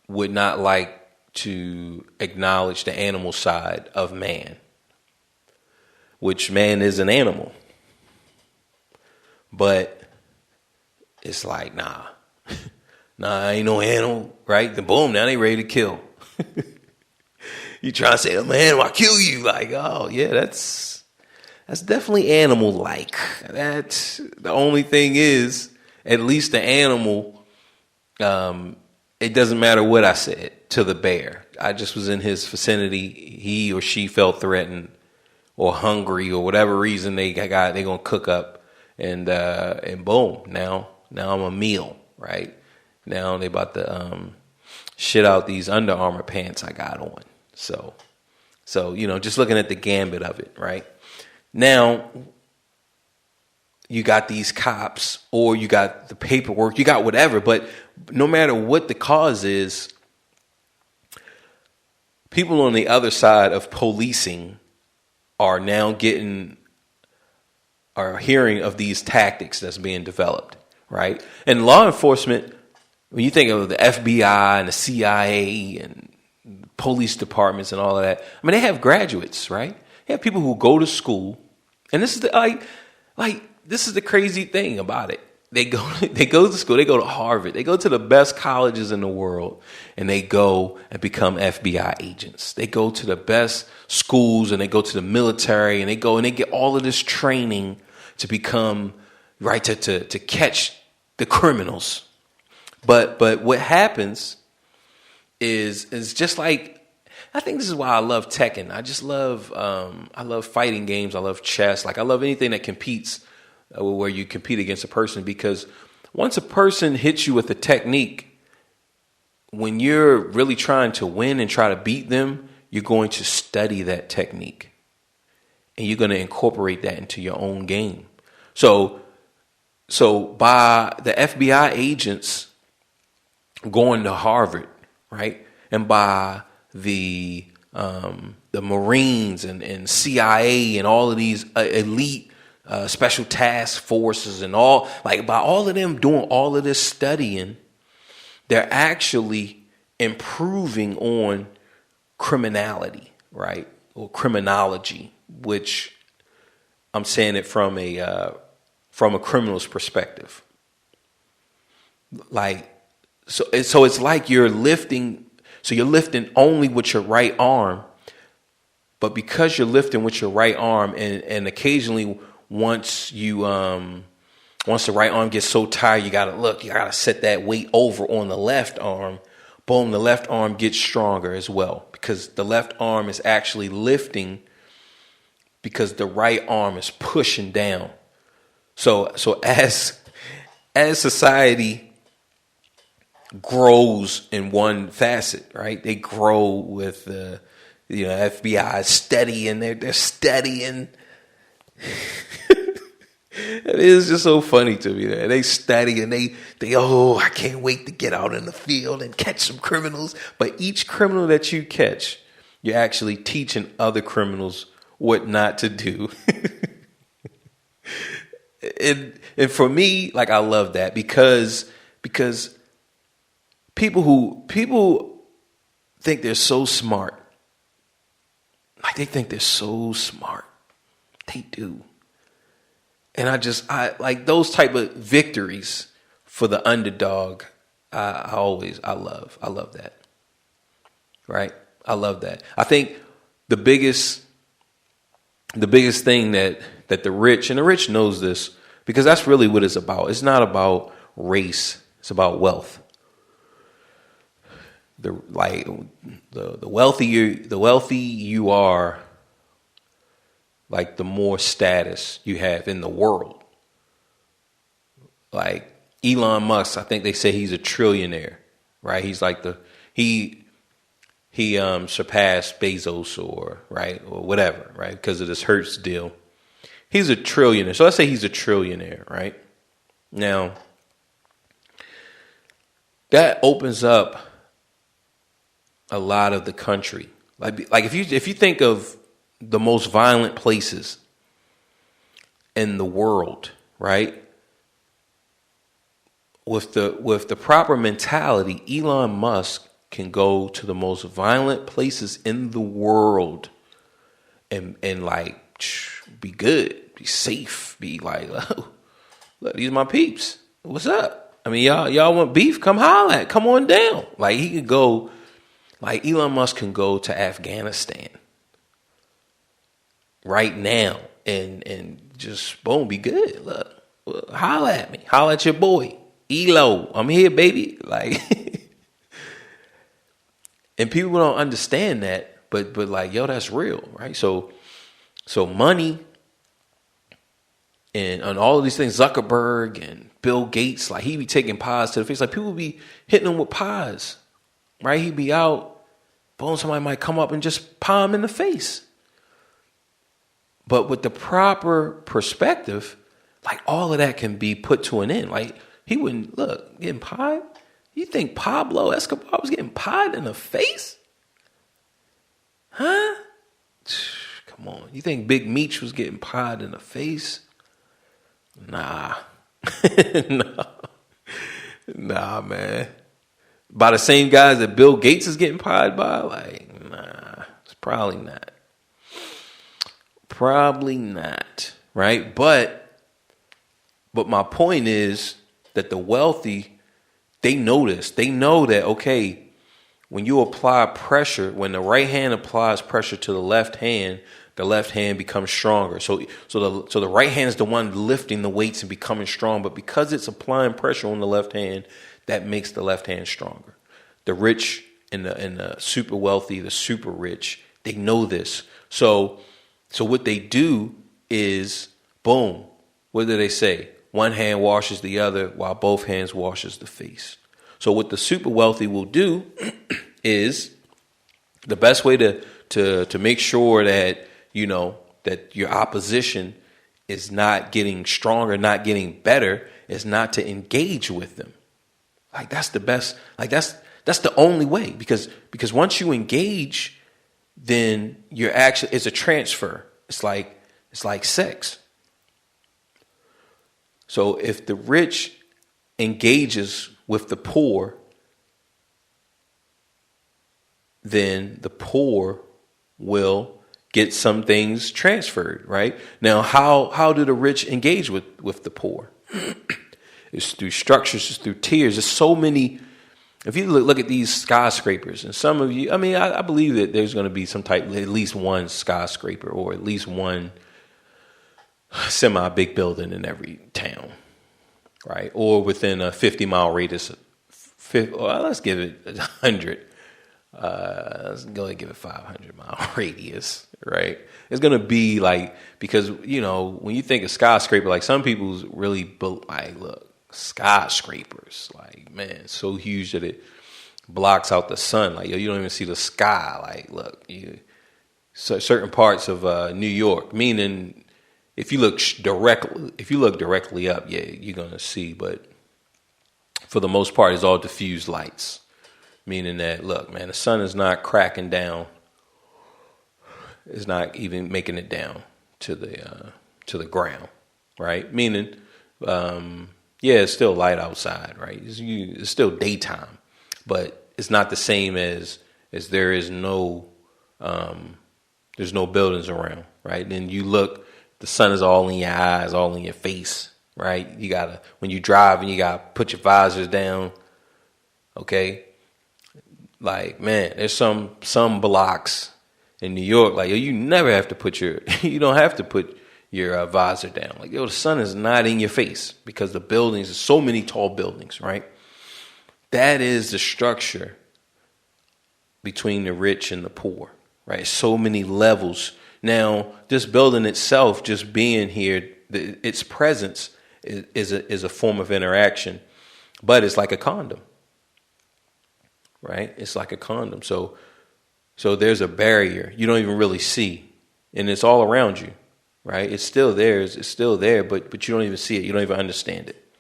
would not like to acknowledge the animal side of man, which man is an animal. But it's like, nah, I ain't no animal, right? Then boom, now they ready to kill. You try to say, I'm an animal, I'll kill you. Like, oh yeah, that's definitely animal-like. That's the only thing is, at least the animal, it doesn't matter what I said to the bear. I just was in his vicinity. He or she felt threatened or hungry or whatever reason they're gonna cook up, and boom, now I'm a meal, right? Now they about to shit out these Under Armour pants I got on. So just looking at the gambit of it, right? Now you got these cops, or you got the paperwork, you got whatever, but no matter what the cause is, people on the other side of policing are now hearing of these tactics that's being developed, right? And law enforcement, when you think of the FBI and the CIA and police departments and all of that, I mean, they have graduates, right? They have people who go to school, and this is this is the crazy thing about it. They go to school, they go to Harvard, they go to the best colleges in the world, and they go and become FBI agents. They go to the best schools, and they go to the military, and they go and they get all of this training to become, right, to catch the criminals. But what happens is just like, I think this is why I love Tekken. I love fighting games. I love chess. Like, I love anything that competes, where you compete against a person, because once a person hits you with a technique, when you're really trying to win and try to beat them, you're going to study that technique, and you're going to incorporate that into your own game. So by the FBI agents going to Harvard, right, and by the Marines and CIA and all of these elite special task forces and all, like, by all of them doing all of this studying, they're actually improving on criminality, right, or criminology, which I'm saying it from a criminal's perspective. Like, so it's like you're lifting. So you're lifting only with your right arm, but because you're lifting with your right arm, and occasionally once the right arm gets so tired, you gotta set that weight over on the left arm. Boom, the left arm gets stronger as well, because the left arm is actually lifting because the right arm is pushing down. So as society grows in one facet, right? They grow with the FBI studying, they're studying. It is just so funny to me that they study and they I can't wait to get out in the field and catch some criminals. But each criminal that you catch, you're actually teaching other criminals what not to do. And for me, like, I love that because people think they're so smart. Like, they think they're so smart. They do. And I like those type of victories for the underdog. I love that. Right? I love that. I think the biggest thing that the rich, and the rich knows this, because that's really what it's about. It's not about race. It's about wealth. The wealthy you are, like, the more status you have in the world. like Elon Musk, I think they say he's a trillionaire, right? He's like he surpassed Bezos or whatever, right? Because of this Hertz deal. He's a trillionaire. So let's say he's a trillionaire, right? Now, that opens up a lot of the country. Like if you think of the most violent places in the world, right? With the proper mentality, Elon Musk can go to the most violent places in the world and like be good, be safe, be like, oh, look, these are my peeps. What's up? I mean, y'all want beef? Come holla at, come on down. Like he could go, like Elon Musk can go to Afghanistan right now and just boom, be good. Look, holla at me, holla at your boy. Elo, I'm here, baby. Like, and people don't understand that, but like, yo, that's real, right? So money and all of these things, Zuckerberg and Bill Gates, like he be taking pies to the face. Like people be hitting him with pies, right? He be out, boom, somebody might come up and just pie him in the face. But with the proper perspective, like all of that can be put to an end. Like, he wouldn't, look, getting pied? You think Pablo Escobar was getting pied in the face? Huh? Come on. You think Big Meech was getting pied in the face? Nah. Nah, man. By the same guys that Bill Gates is getting pied by? Like, nah. It's probably not. Probably not. Right? But my point is, that the wealthy, they know this. They know that, okay, when you apply pressure, when the right hand applies pressure to the left hand becomes stronger. So the right hand is the one lifting the weights and becoming strong. But because it's applying pressure on the left hand, that makes the left hand stronger. The rich and the super wealthy, the super rich, they know this. So what they do is, boom, what do they say? One hand washes the other while both hands washes the face. So what the super wealthy will do is the best way to make sure that, you know, that your opposition is not getting stronger, not getting better, is not to engage with them. Like that's the best, like that's the only way, because once you engage, then you're actually, it's a transfer. It's like sex. So if the rich engages with the poor, then the poor will get some things transferred, right? Now, how do the rich engage with the poor? It's through structures, it's through tiers. There's so many. If you look at these skyscrapers, and some of you, I mean, I believe that there's going to be some type, at least one skyscraper or at least one semi-big building in every town, right? Or within a 50-mile radius. Let's give it 100. Let's go and give it 500-mile radius, right? It's going to be like, because, you know, when you think of skyscraper, like some people's really, like, look, skyscrapers, like, man, it's so huge that it blocks out the sun. Like, yo, you don't even see the sky. Like, look, so certain parts of New York, meaning, if you look directly up, yeah, you're gonna see. But for the most part, it's all diffused lights, meaning that, look, man, the sun is not cracking down. It's not even making it down to the ground, right? Meaning, yeah, it's still light outside, right? It's still daytime, but it's not the same as there is no there's no buildings around, right? Then you look. The sun is all in your eyes, all in your face, right? You gotta, when you drive and you gotta put your visors down, okay? Like, man, there's some blocks in New York, like, yo, you never have to put you don't have to put your visor down. Like, yo, the sun is not in your face because the buildings, there's so many tall buildings, right? That is the structure between the rich and the poor, right? So many levels. Now, this building itself, just being here, its presence is a form of interaction, but it's like a condom, right? It's like a condom. So there's a barrier you don't even really see, and it's all around you, right? It's still there. It's still there, but you don't even see it. You don't even understand it,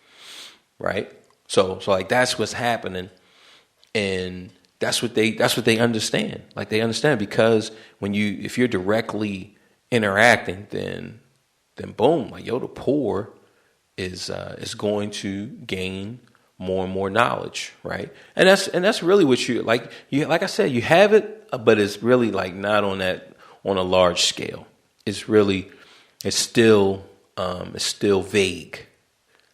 right? So like that's what's happening, and that's what they understand. Like they understand because if you're directly interacting, then boom, like the poor is going to gain more and more knowledge, right? And that's really what like I said, you have it, but it's really like not on a large scale. It's still vague.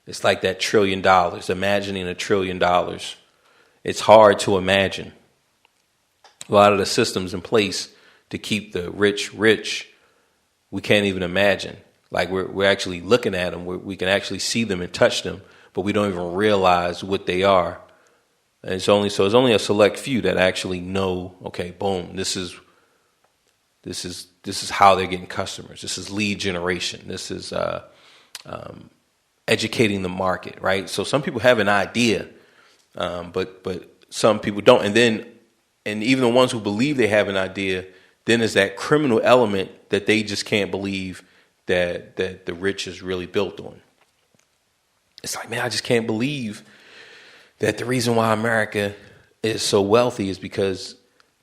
It's like that $1 trillion, imagining $1 trillion. It's hard to imagine. A lot of the systems in place to keep the rich, we can't even imagine. Like we're actually looking at them, we can actually see them and touch them, but we don't even realize what they are. And it's only a select few that actually know. Okay, boom, this is how they're getting customers. This is lead generation. This is educating the market, right? So some people have an idea, but some people don't. And even the ones who believe they have an idea, then there's that criminal element that they just can't believe that the rich is really built on. It's like, man, I just can't believe that the reason why America is so wealthy is because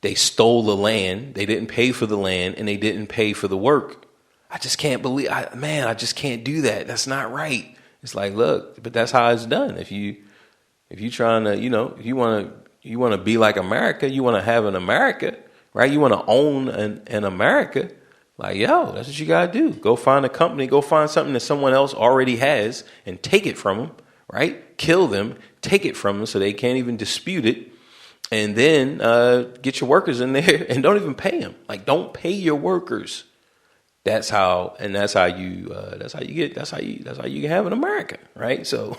they stole the land, they didn't pay for the land, and they didn't pay for the work. I just can't believe, I just can't do that. That's not right. It's like, look, but that's how it's done. If you trying to, if you want to be like America, you want to have an America, right? You want to own an America. Like, that's what you got to do. Go find a company, go find something that someone else already has and take it from them, right? Kill them, take it from them so they can't even dispute it. And then get your workers in there and don't even pay them. Like, don't pay your workers. That's how you have an America, right? So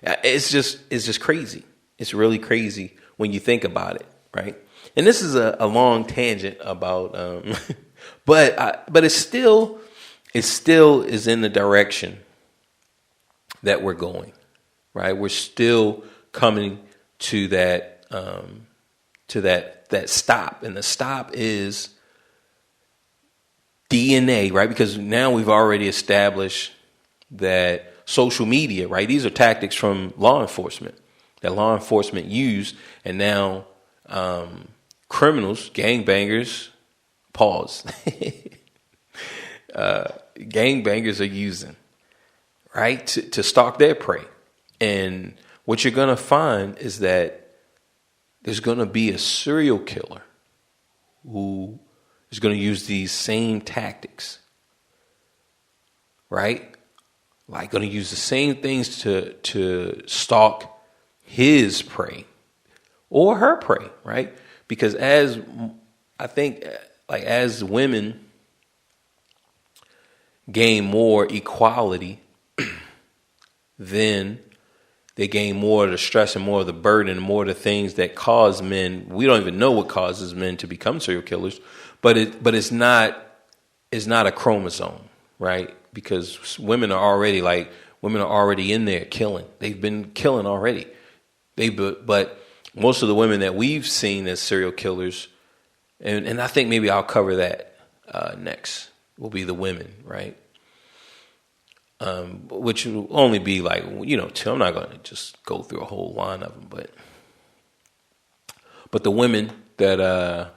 it's just crazy. It's really crazy when you think about it, right? And this is a long tangent about, but it still is in the direction that we're going, right? We're still coming to that stop, and the stop is DNA, right? Because now we've already established that social media, right? These are tactics from law enforcement that law enforcement use, and now criminals, gangbangers, gangbangers are using, right, to stalk their prey. And what you're going to find is that there's going to be a serial killer who is going to use these same tactics, right? Like going to use the same things to stalk his prey or her prey, right? Because as women gain more equality, then they gain more of the stress and more of the burden and more of the things that cause men. We don't even know what causes men to become serial killers, but it's not a chromosome, right? Because women are already in there killing. They've been killing already. But most of the women that we've seen as serial killers, and I think maybe I'll cover that next, will be the women, right? Which will only be like, two. I'm not going to just go through a whole line of them, but the women that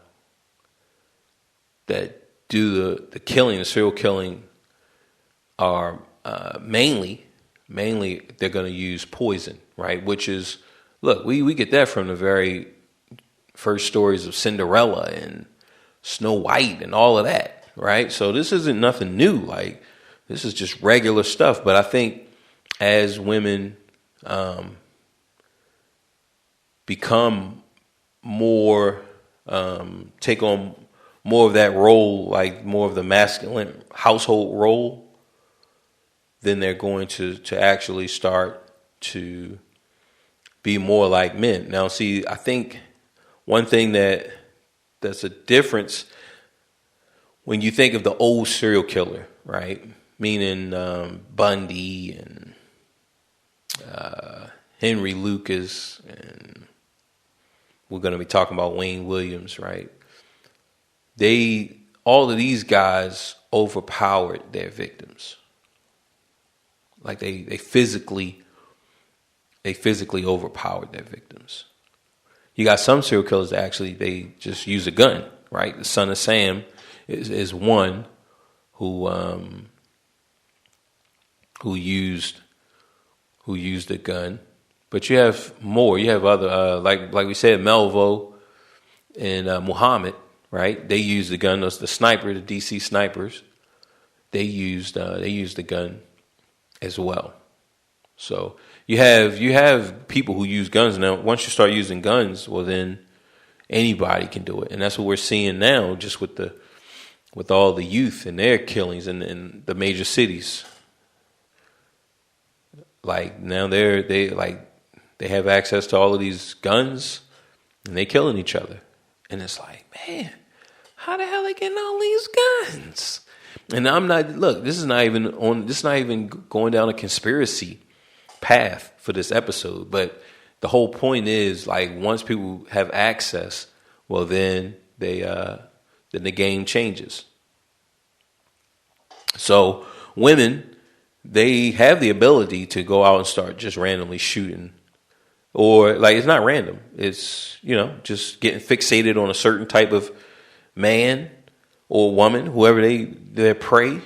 do the killing, the serial killing, are mainly they're going to use poison, right? Which is, look, we get that from the very first stories of Cinderella and Snow White and all of that, right? So this isn't nothing new. Like, this is just regular stuff. But I think as women become more, take on more of that role, like more of the masculine household role, then they're going to actually start to be more like men. Now, see, I think one thing that's a difference when you think of the old serial killer, right? Meaning Bundy and Henry Lucas, and we're going to be talking about Wayne Williams, right? All of these guys overpowered their victims. Like they physically overpowered their victims. You got some serial killers that actually they just use a gun, right? The Son of Sam is one who used a gun. But you have more. You have other like we said, Melvo and Muhammad, right? They used the gun. Those the sniper, the DC snipers. They used the gun as well. So you have people who use guns now. Once you start using guns, well then anybody can do it, and that's what we're seeing now, just with all the youth and their killings in the major cities. Like now they have access to all of these guns, and they killing each other, and it's like, man, how the hell they getting all these guns? And I'm not. Look, this is not even going down a conspiracy path for this episode. But the whole point is, like, once people have access, well, then the game changes. So women, they have the ability to go out and start just randomly shooting, or like it's not random. It's just getting fixated on a certain type of man or woman, whoever their prey,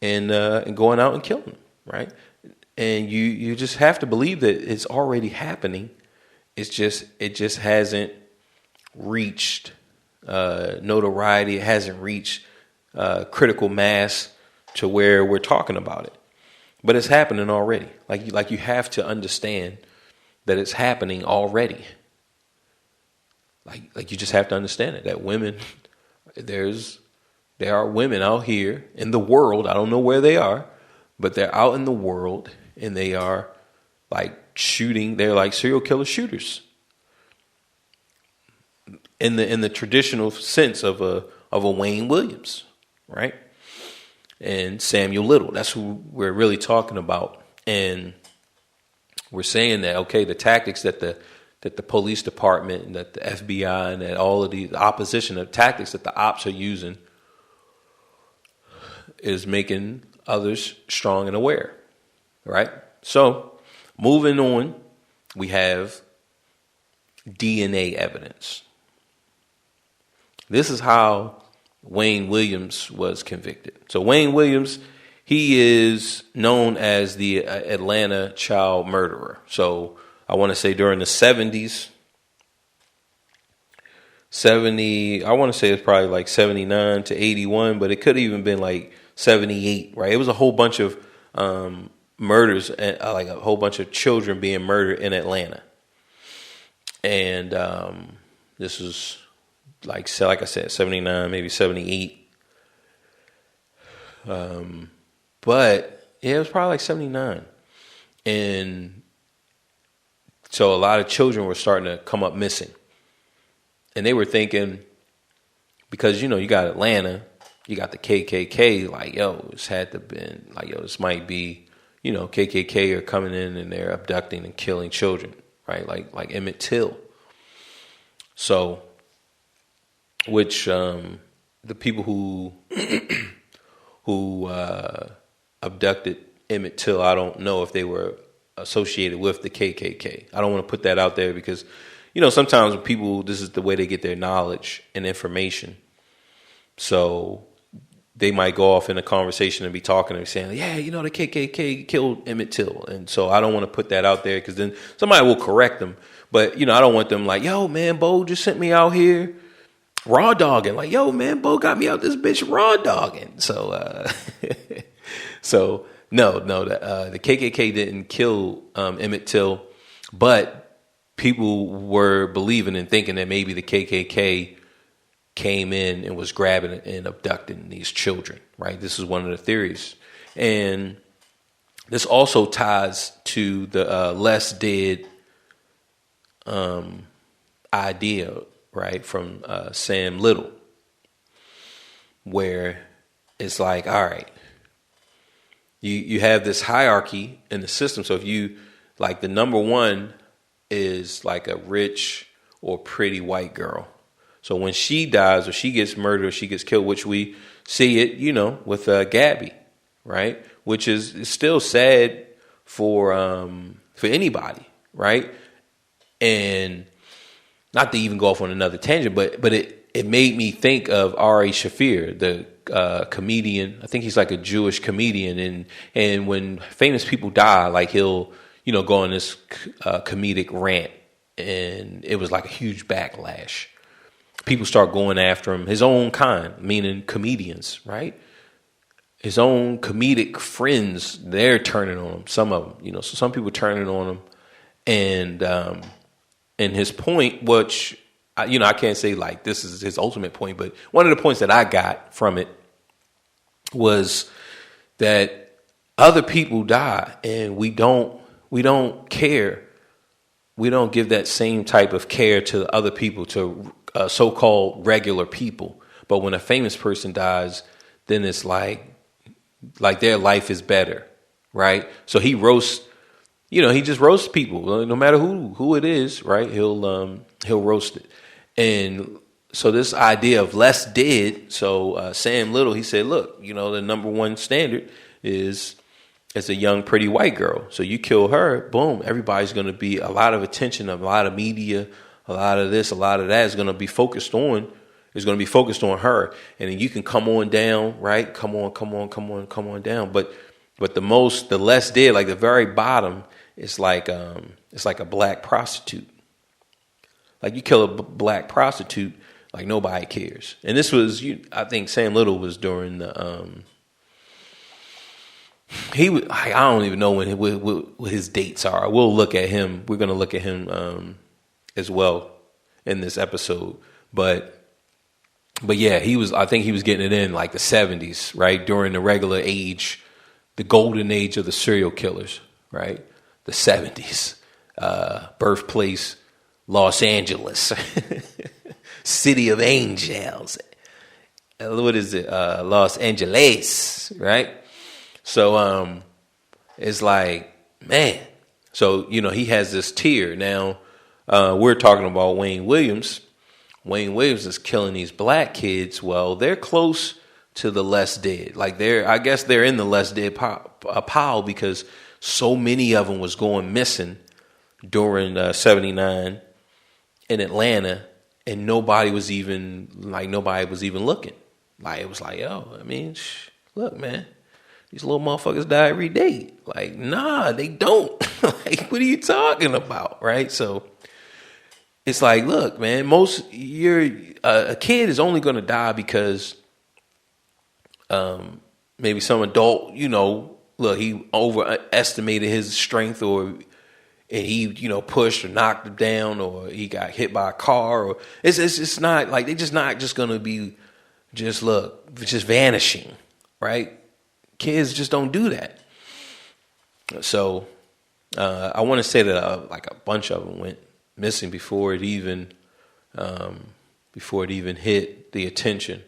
and going out and killing them, right? And you just have to believe that it's already happening. It just hasn't reached notoriety. It hasn't reached critical mass to where we're talking about it. But it's happening already. Like you have to understand that it's happening already. Like you just have to understand it. That women, there are women out here in the world. I don't know where they are, but they're out in the world, and they are like shooting. They're like serial killer shooters in the traditional sense of a Wayne Williams, right? And Samuel Little. That's who we're really talking about. And we're saying that, okay, the tactics that the police department and that the FBI and that all of the opposition, the tactics that the ops are using is making others strong and aware, right? So moving on, we have DNA evidence. This is how Wayne Williams was convicted. So Wayne Williams, he is known as the Atlanta child murderer. So I want to say during the 70s, I want to say it's probably like 79 to 81, but it could have even been like 78, right? It was a whole bunch of murders, and like a whole bunch of children being murdered in Atlanta. And this was like I said, 79, maybe 78. But yeah, it was probably like 79. And so a lot of children were starting to come up missing. And they were thinking, because, you got Atlanta, you got the KKK, like, yo, this had to been, like, yo, this might be, KKK are coming in and they're abducting and killing children, right? Like Emmett Till. So, which the people who abducted Emmett Till, I don't know if they were associated with the KKK. I don't want to put that out there because, sometimes people, this is the way they get their knowledge and information. So they might go off in a conversation and be talking and saying, yeah, the KKK killed Emmett Till. And so I don't want to put that out there because then somebody will correct them. But, I don't want them like, yo, man, Bo just sent me out here raw dogging. Like, yo, man, Bo got me out this bitch raw dogging. So, no, the KKK didn't kill Emmett Till, but people were believing and thinking that maybe the KKK came in and was grabbing and abducting these children, right? This is one of the theories. And this also ties to the less dead idea, right, from Sam Little, where it's like, all right, you have this hierarchy in the system. So if you like the number one is like a rich or pretty white girl. So when she dies or she gets murdered or she gets killed, which we see it, with Gabby, right? Which is still sad for anybody, right? And not to even go off on another tangent, but it made me think of Ari Shafir, the comedian. I think he's like a Jewish comedian, and when famous people die, like he'll go on this comedic rant, and it was like a huge backlash. People start going after him, his own kind, meaning comedians, right? His own comedic friends, they're turning on him. Some of them, so some people turning on him, and his point, which I can't say like this is his ultimate point, but one of the points that I got from it was that other people die, and we don't care. We don't give that same type of care to other people, to so-called regular people. But when a famous person dies, then it's like their life is better, right? So he roasts, he just roasts people, no matter who it is, right? He'll roast it. And so this idea of less dead. So Sam Little, he said, look, the number one standard is a young, pretty white girl. So you kill her, boom, everybody's going to be a lot of attention, a lot of media, a lot of this, a lot of that is going to be focused on her. And then you can come on down, right? Come on down. But the less dead, like the very bottom, it's like a black prostitute. Like you kill a black prostitute, like nobody cares. And this was, I think Sam Little was during the, I don't even know what his dates are. We'll look at him. We're going to look at him as well in this episode. But yeah, I think he was getting it in like the 70s, right? During the regular age, the golden age of the serial killers, right? The 70s, birthplace, Los Angeles, city of angels. What is it? Los Angeles, right? So it's like, man. So, he has this tier. Now, we're talking about Wayne Williams. Wayne Williams is killing these black kids. Well, they're close to the less dead. Like I guess they're in the less dead pile because so many of them was going missing during 79 in Atlanta, and nobody was even looking. Like it was like, look, man, these little motherfuckers die every day. Like, nah, they don't. Like, what are you talking about, right? So it's like, look, man, a kid is only going to die because maybe some adult, look, he overestimated his strength, and he, pushed or knocked him down, or he got hit by a car, or it's not like they're just not just going to be just vanishing, right? Kids just don't do that. So I want to say that like a bunch of them went missing before it even hit the attention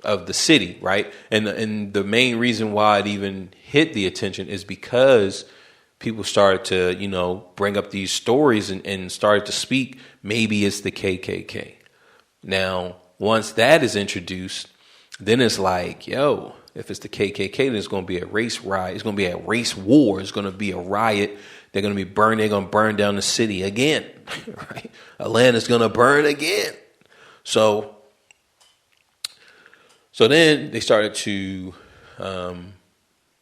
of the city, right? And the main reason why it even hit the attention is because people started to, bring up these stories and started to speak. Maybe it's the KKK. Now, once that is introduced, then it's like, if it's the KKK, then it's going to be a race riot. It's going to be a race war. It's going to be a riot. They're going to burn down the city again, right? Atlanta's going to burn again. So then they started to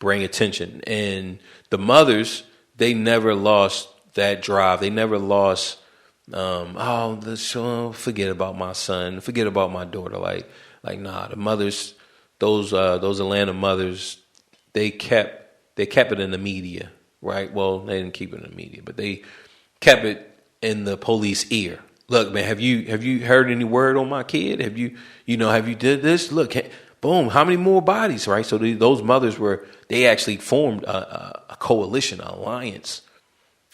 bring attention, and the mothers, they never lost that drive. They never lost, forget about my son, forget about my daughter. Like nah, the mothers, those Atlanta mothers, they kept it in the media, right? Well, they didn't keep it in the media, but they kept it in the police ear. Look, man, have you heard any word on my kid? Have you did this? Look, boom, how many more bodies, right? So those mothers they actually formed a coalition, an alliance,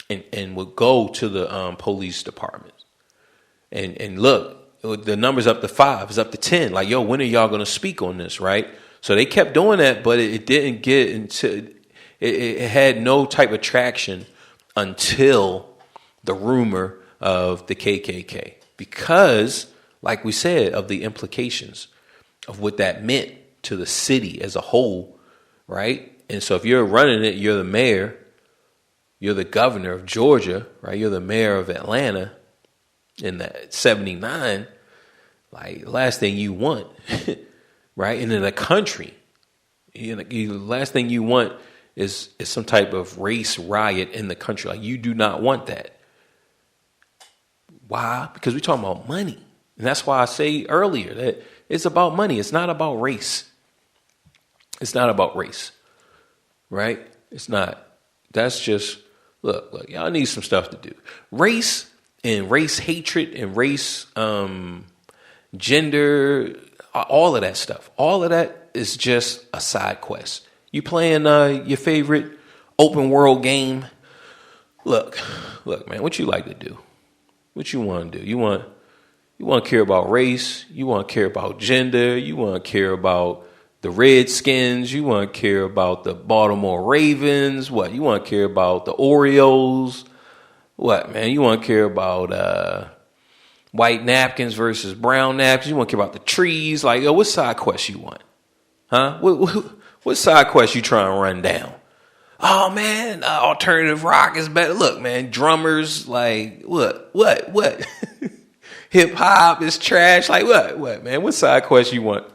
and would go to the police department. And look, the number's up to 5, it's up to 10. Like, when are y'all going to speak on this, right? So they kept doing that, but it didn't get into, it had no type of traction until the rumor of the KKK, because, like we said, of the implications of what that meant to the city as a whole, right? And so if you're running it, you're the mayor, you're the governor of Georgia, right? You're the mayor of Atlanta in that 79, like, the last thing you want, right? And in a country, the last thing you want is some type of race riot in the country. Like, you do not want that. Why? Because we're talking about money. And that's why I say earlier that it's about money. It's not about race. It's not about race, right? It's not. That's just, look, y'all need some stuff to do. Race and race hatred and race, gender, all of that stuff. All of that is just a side quest. You playing your favorite open world game. Look, man, what you like to do? What you want to do? You want to care about race. You want to care about gender. You want to care about the Redskins. You want to care about the Baltimore Ravens. What? You want to care about the Orioles. What, man? You want to care about white napkins versus brown napkins. You want to care about the trees. Like, yo, what side quest you want? Huh? What side quest you trying to run down? Oh, man, alternative rock is better. Look, man, drummers, like, what? Hip hop is trash. Like, what, man? What side quest you want?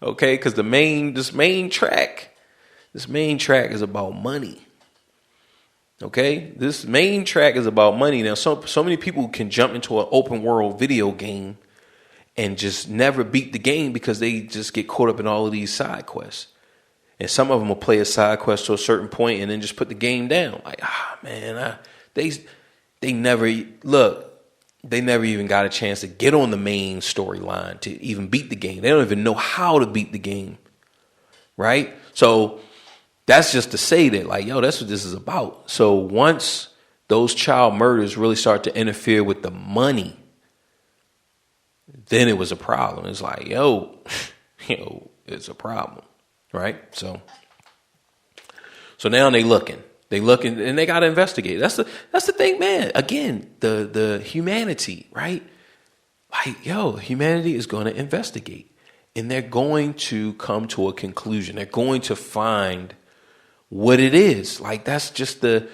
Okay, because this main track is about money. Okay, this main track is about money. Now, so many people can jump into an open world video game and just never beat the game because they just get caught up in all of these side quests. And some of them will play a side quest to a certain point and then just put the game down. Like, man, they never even got a chance to get on the main storyline to even beat the game. They don't even know how to beat the game, right? So that's just to say that, like, yo, that's what this is about. So once those child murders really start to interfere with the money, then it was a problem. It's like, yo, it's a problem. Right. So now they looking and they got to investigate. That's the thing, man. Again, the humanity, right? Like, yo, humanity is going to investigate and they're going to come to a conclusion. They're going to find what it is. Like, that's just the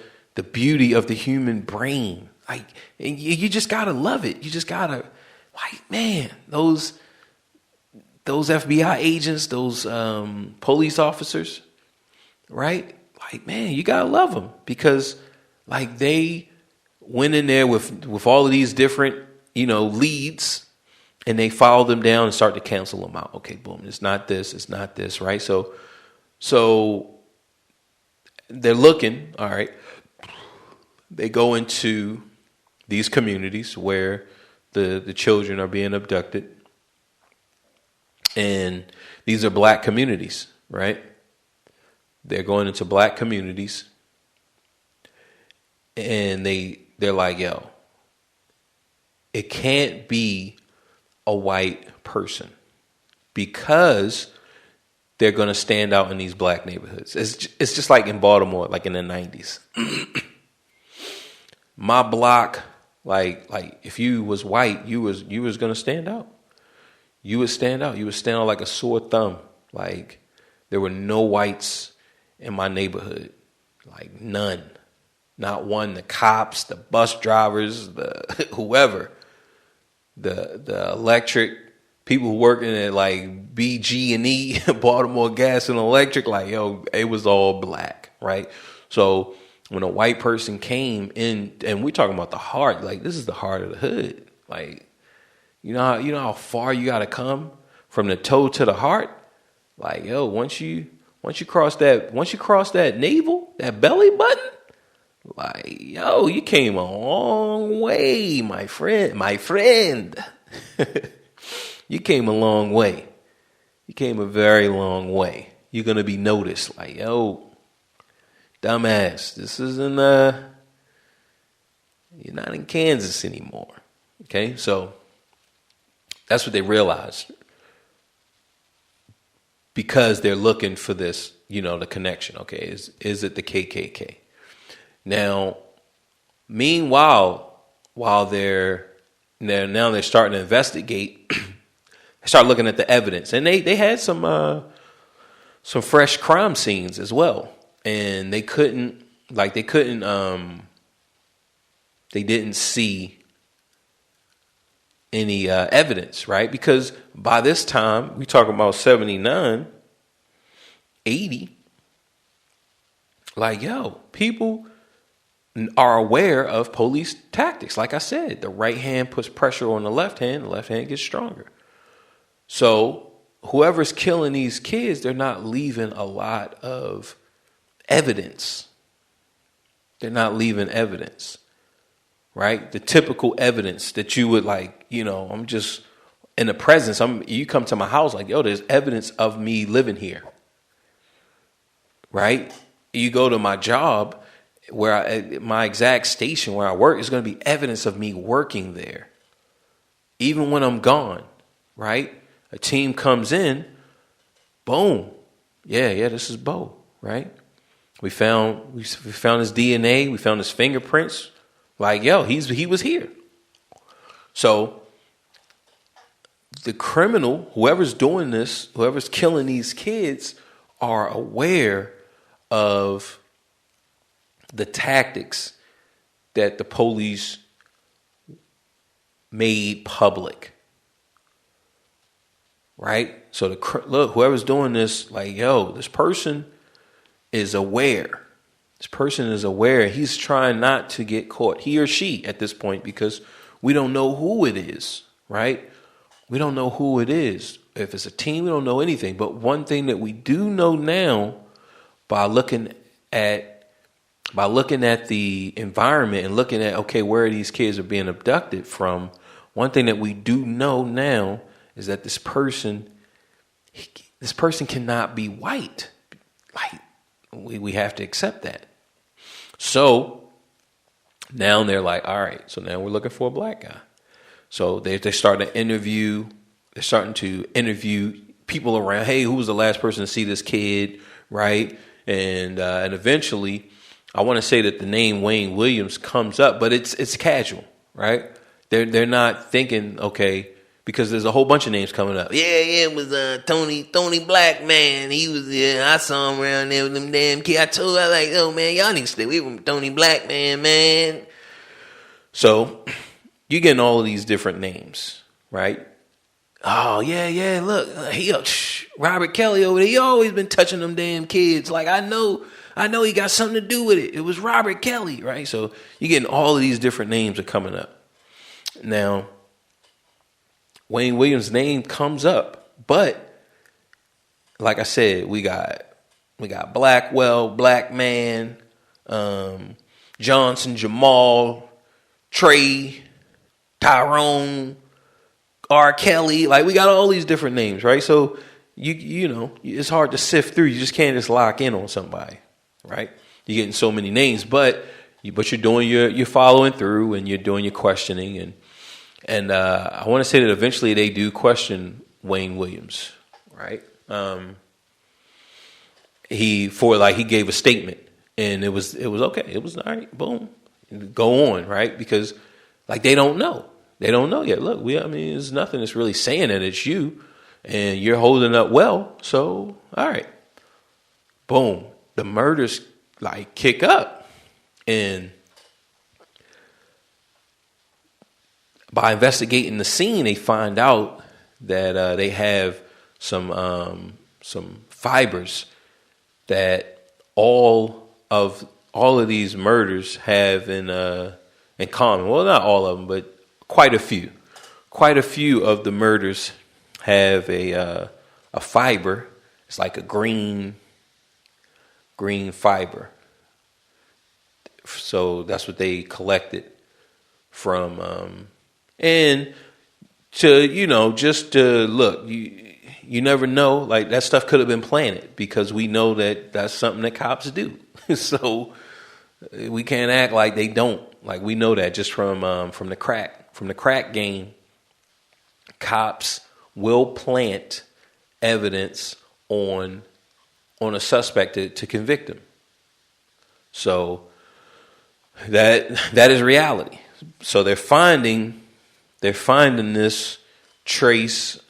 beauty of the human brain. Like, and you just got to love it. You just got to, like, man, those FBI agents, those police officers, right? Like, man, you gotta love them because, like, they went in there with all of these different, leads, and they followed them down and start to cancel them out. Okay, boom, it's not this, right? So they're looking, all right. They go into these communities where the children are being abducted. And these are black communities, right? They're going into black communities. And they're like, yo, it can't be a white person because they're going to stand out in these black neighborhoods. It's just like in Baltimore, like in the 90s. My block, like if you was white, you was going to stand out. You would stand out. You would stand out like a sore thumb. Like, there were no whites in my neighborhood. Like, none. Not one. The cops, the bus drivers, the whoever. The electric people who working at, like, BG&E, Baltimore Gas and Electric. Like, yo, it was all black, right? So when a white person came in, and we're talking about the heart. Like, this is the heart of the hood. Like, you know how far you got to come from the toe to the heart? Like, yo, once you cross that navel, that belly button, like, yo, you came a long way, my friend. You came a long way. You came a very long way. You're going to be noticed. Like, yo, dumbass, this isn't, you're not in Kansas anymore. Okay, so that's what they realized because they're looking for this, the connection. Okay, is it the KKK? Now, Meanwhile, while they're starting to investigate, they start looking at the evidence, and they had some fresh crime scenes as well, and they didn't see any evidence, right? Because by this time, we talking about 79, 80. Like, yo, people are aware of police tactics. Like I said, the right hand puts pressure on the left hand gets stronger. So whoever's killing these kids, they're not leaving a lot of evidence. They're not leaving evidence, right? The typical evidence that you would I'm just in the presence. You come to my house like, yo, there's evidence of me living here, right? You go to my job my exact station where I work is going to be evidence of me working there. Even when I'm gone, right? A team comes in, boom. Yeah, this is Bo, right? We found his DNA, we found his fingerprints. Like, yo, he was here. So the criminal, whoever's doing this, whoever's killing these kids, are aware of the tactics that the police made public, right? So look, whoever's doing this, like, yo, this person is aware. This person is aware. He's trying not to get caught, he or she at this point, because we don't know who it is, right? We don't know who it is. If it's a team, we don't know anything. But one thing that we do know now by looking at the environment and looking at, okay, where these kids are being abducted from, one thing that we do know now is that this person cannot be white. Like, we have to accept that. So now they're like, all right, so now we're looking for a black guy. So they're starting to interview people around. Hey, who was the last person to see this kid, right? And eventually, I want to say that the name Wayne Williams comes up, but it's casual, right? They're not thinking, okay, because there's a whole bunch of names coming up. Yeah, it was Tony Black, man. He was I saw him around there with them damn kids. I told her, like, oh man, y'all need to stay away from Tony Black, man. So you're getting all of these different names, right? Oh yeah, look, Robert Kelly over there. He always been touching them damn kids. Like, I know he got something to do with it. It was Robert Kelly, right? So you're getting all of these different names are coming up. Now, Wayne Williams' name comes up, but like I said, we got Blackwell, Black Man, Johnson, Jamal, Trey, Tyrone, R. Kelly. Like, we got all these different names, right? So you know, it's hard to sift through. You just can't just lock in on somebody, right? You're getting so many names, but you're doing you're following through and you're doing your questioning, and I want to say that eventually they do question Wayne Williams, right? He gave a statement, and it was okay. It was all right. Boom, go on, right? Because like they don't know yet. Look, there's nothing that's really saying that it's you, and you're holding up well. So all right, boom, the murders like kick up, and by investigating the scene, they find out that they have some fibers that all of these murders have in common. Well, not all of them, but quite a few. Quite a few of the murders have a fiber. It's like a green fiber. So that's what they collected from. And just to look, you never know. Like, that stuff could have been planted, because we know that that's something that cops do. So we can't act like they don't. Like, we know that just from the crack game. Cops will plant evidence on a suspect to convict him. So that is reality. So they're finding this trace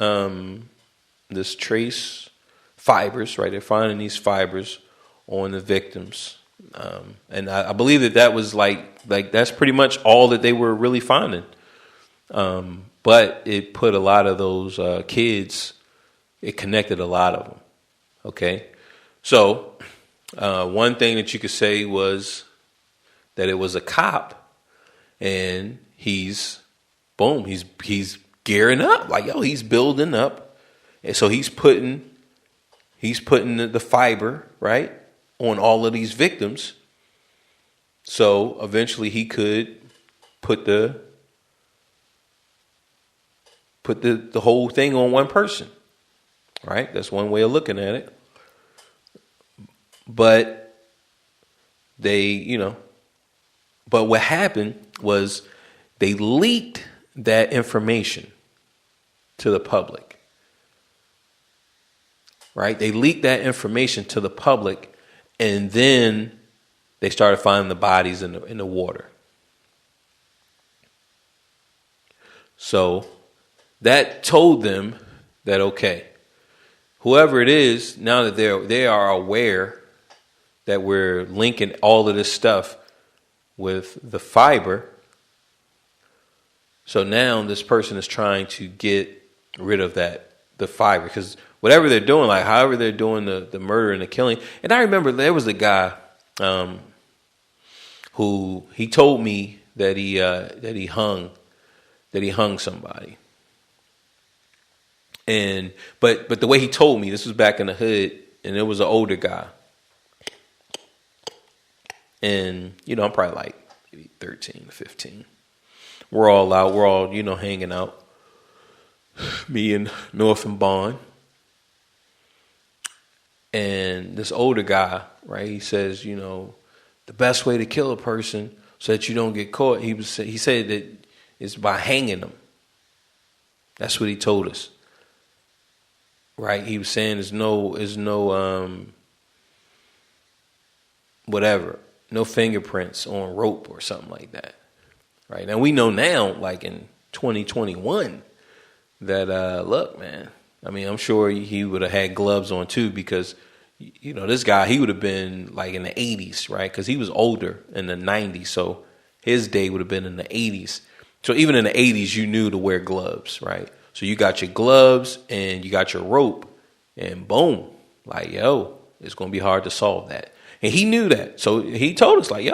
fibers, right? They're finding these fibers on the victims, and I believe that was like that's pretty much all that they were really finding. But it put a lot of those kids. It connected a lot of them. Okay, so one thing that you could say was that it was a cop, and he's gearing up, like he's building up, and so he's putting the fiber right on all of these victims. So eventually he could put the whole thing on one person, right? That's one way of looking at it. But but what happened was they leaked that information to the public, right? They leaked that information to the public, and then they started finding the bodies in the water. So that told them that, okay, whoever it is, now that they are aware that we're linking all of this stuff with the fiber, so now this person is trying to get rid of the fiber, because whatever they're doing, like however they're doing the murder and the killing. And I remember there was a guy who he told me that he hung somebody. And but the way he told me, this was back in the hood, and it was an older guy. And I'm probably like maybe 13 to 15. We're all out, hanging out. Me and North and Bond. And this older guy, right, he says, the best way to kill a person so that you don't get caught, he said that it's by hanging them. That's what he told us. Right? He was saying there's no whatever, no fingerprints on rope or something like that. Right? Now we know now, like in 2021, that look, man, I mean, I'm sure he would have had gloves on too, because this guy, he would have been like in the 80s, right? Because he was older in the 90s, so his day would have been in the 80s. So even in the 80s, you knew to wear gloves, right? So you got your gloves and you got your rope, and boom, like, it's going to be hard to solve that. And he knew that. So he told us, like,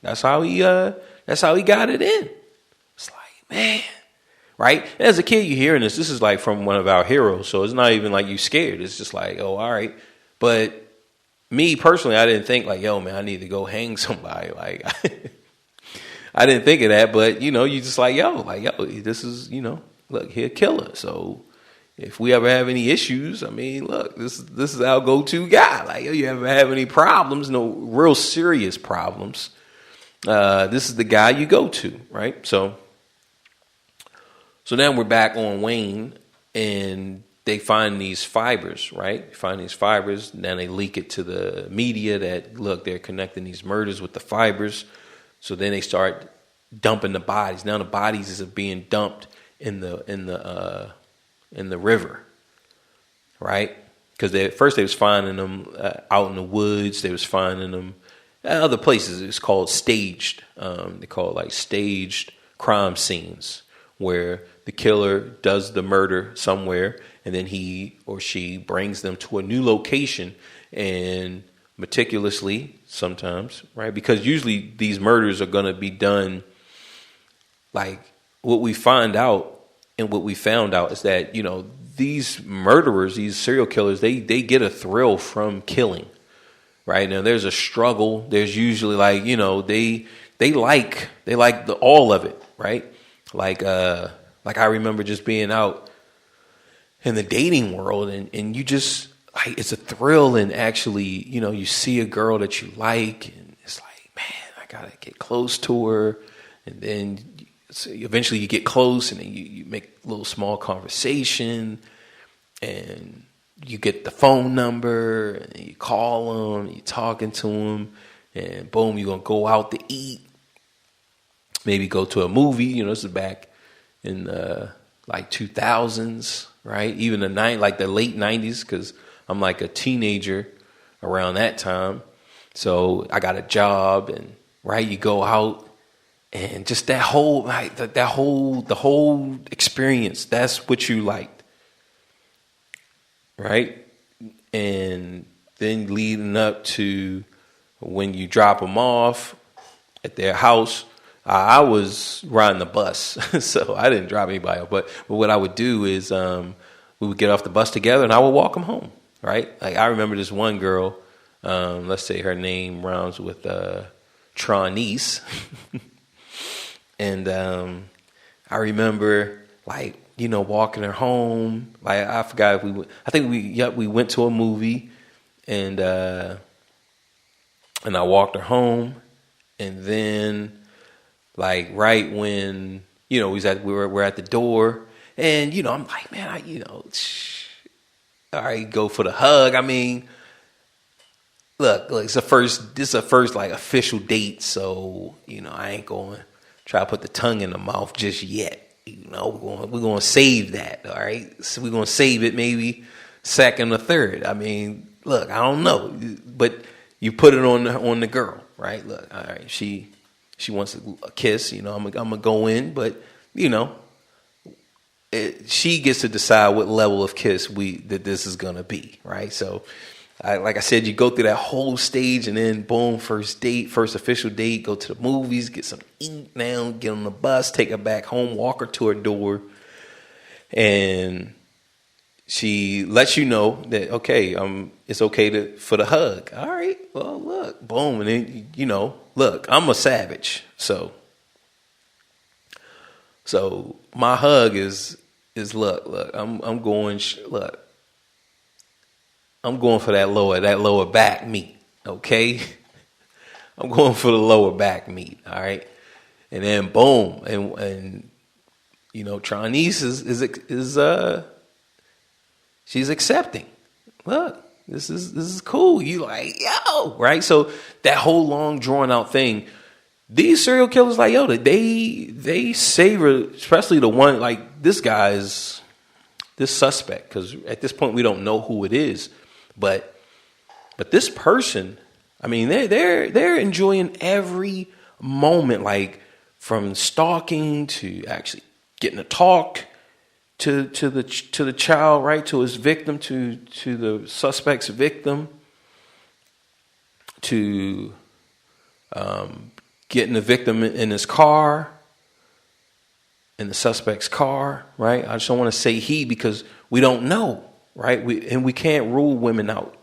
that's how he got it in. It's like, man, right? And as a kid, you're hearing this is like from one of our heroes. So it's not even like you scared. It's just like, oh, all right. But me personally, I didn't think like, man, I need to go hang somebody. Like, I didn't think of that. But, you just like, this is, look, he'll kill us. So if we ever have any issues, I mean, look, this is our go-to guy. Like, you ever have any problems, no real serious problems, this is the guy you go to, right? So now we're back on Wayne, and they find these fibers, right? They find these fibers, then they leak it to the media that, look, they're connecting these murders with the fibers. So then they start dumping the bodies. Now the bodies are being dumped in the river, right? Because at first they was finding them out in the woods. They was finding them other places. It's called staged. They call it like staged crime scenes, where the killer does the murder somewhere, and then he or she brings them to a new location, and meticulously sometimes, right? Because usually these murders are going to be done, like what we find out and what we found out is that, these murderers, these serial killers, they get a thrill from killing, right? Now there's a struggle. There's usually like, they like all of it, right? Like I remember just being out in the dating world, and you just like, it's a thrill, and actually, you see a girl that you like, and it's like, man, I gotta get close to her, and then eventually you get close, and then you make a little small conversation, and you get the phone number, and you call them, you're talking to them, and boom, you're gonna go out to eat. maybe go to a movie. You know, this is back in like 2000s, right? Even like the late 90s, because I'm like a teenager around that time. So I got a job, and right, you go out, and just that whole like the whole experience. That's what you liked, right? And then leading up to when you drop them off at their house. I was riding the bus, so I didn't drop anybody off. But what I would do is we would get off the bus together, and I would walk them home, right? Like I remember this one girl, let's say her name rhymes with Tronice. And I remember, like, you know, walking her home. Like I forgot if we went to a movie, and I walked her home, and then like right when, you know, we're at the door, and you know, I'm like, man, all right, go for the hug. I mean, look, this is a first like official date, so you know, I ain't going to try to put the tongue in the mouth just yet. You know, we're going to save that. All right, so we're going to save it maybe second or third. I mean, look, I don't know, but you put it on the girl, right? Look, all right, she wants a kiss. You know, I'm gonna go in, but you know, she gets to decide what level of kiss that this is gonna be, right? So, like I said, you go through that whole stage, and then boom, first official date, go to the movies, get some eat now, get on the bus, take her back home, walk her to her door, and she lets you know that, okay, it's okay for the hug. All right, well, look, boom, and then, you know, look, I'm a savage, so my hug is look, I'm going for that lower back meat, okay? I'm going for the lower back meat, all right? And then boom, and you know, Tronice is she's accepting. Look, this is cool. You like, yo, right? So that whole long drawn out thing, these serial killers, like, yo, they savor, especially the one, like this suspect, because at this point we don't know who it is, but this person, I mean, they're enjoying every moment, like from stalking to actually getting to talk to the child, right, to his victim, to the suspect's victim, to getting the victim in his car, in the suspect's car, right? I just don't want to say he, because we don't know, right? We can't rule women out.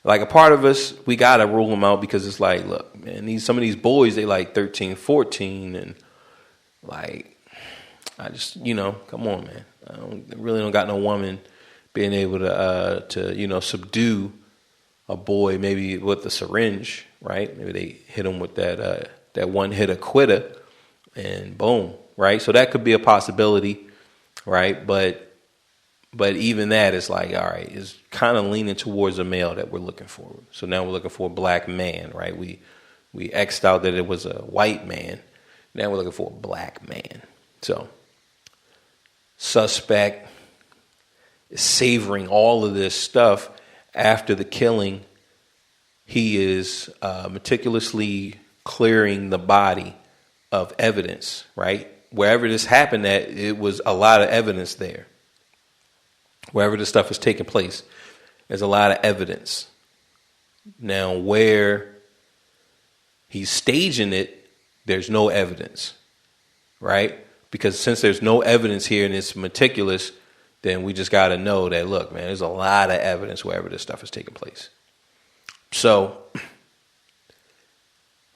Like a part of us, we got to rule them out, because it's like, look, man, some of these boys, they like 13, 14, and like, I just, you know, come on, man. I really don't got no woman being able to you know, subdue a boy maybe with a syringe, right? Maybe they hit him with that one hitter quitter, and boom, right? So that could be a possibility, right? But even that is like, all right, is kind of leaning towards a male that we're looking for. So now we're looking for a black man, right? We X'd out that it was a white man. Now we're looking for a black man. So suspect is savoring all of this stuff after the killing. He is meticulously clearing the body of evidence, right? Wherever this happened at, it was a lot of evidence there. Wherever this stuff is taking place, there's a lot of evidence. Now, where he's staging it, there's no evidence, right? Because since there's no evidence here and it's meticulous, then we just got to know that, look, man, there's a lot of evidence wherever this stuff is taking place. So,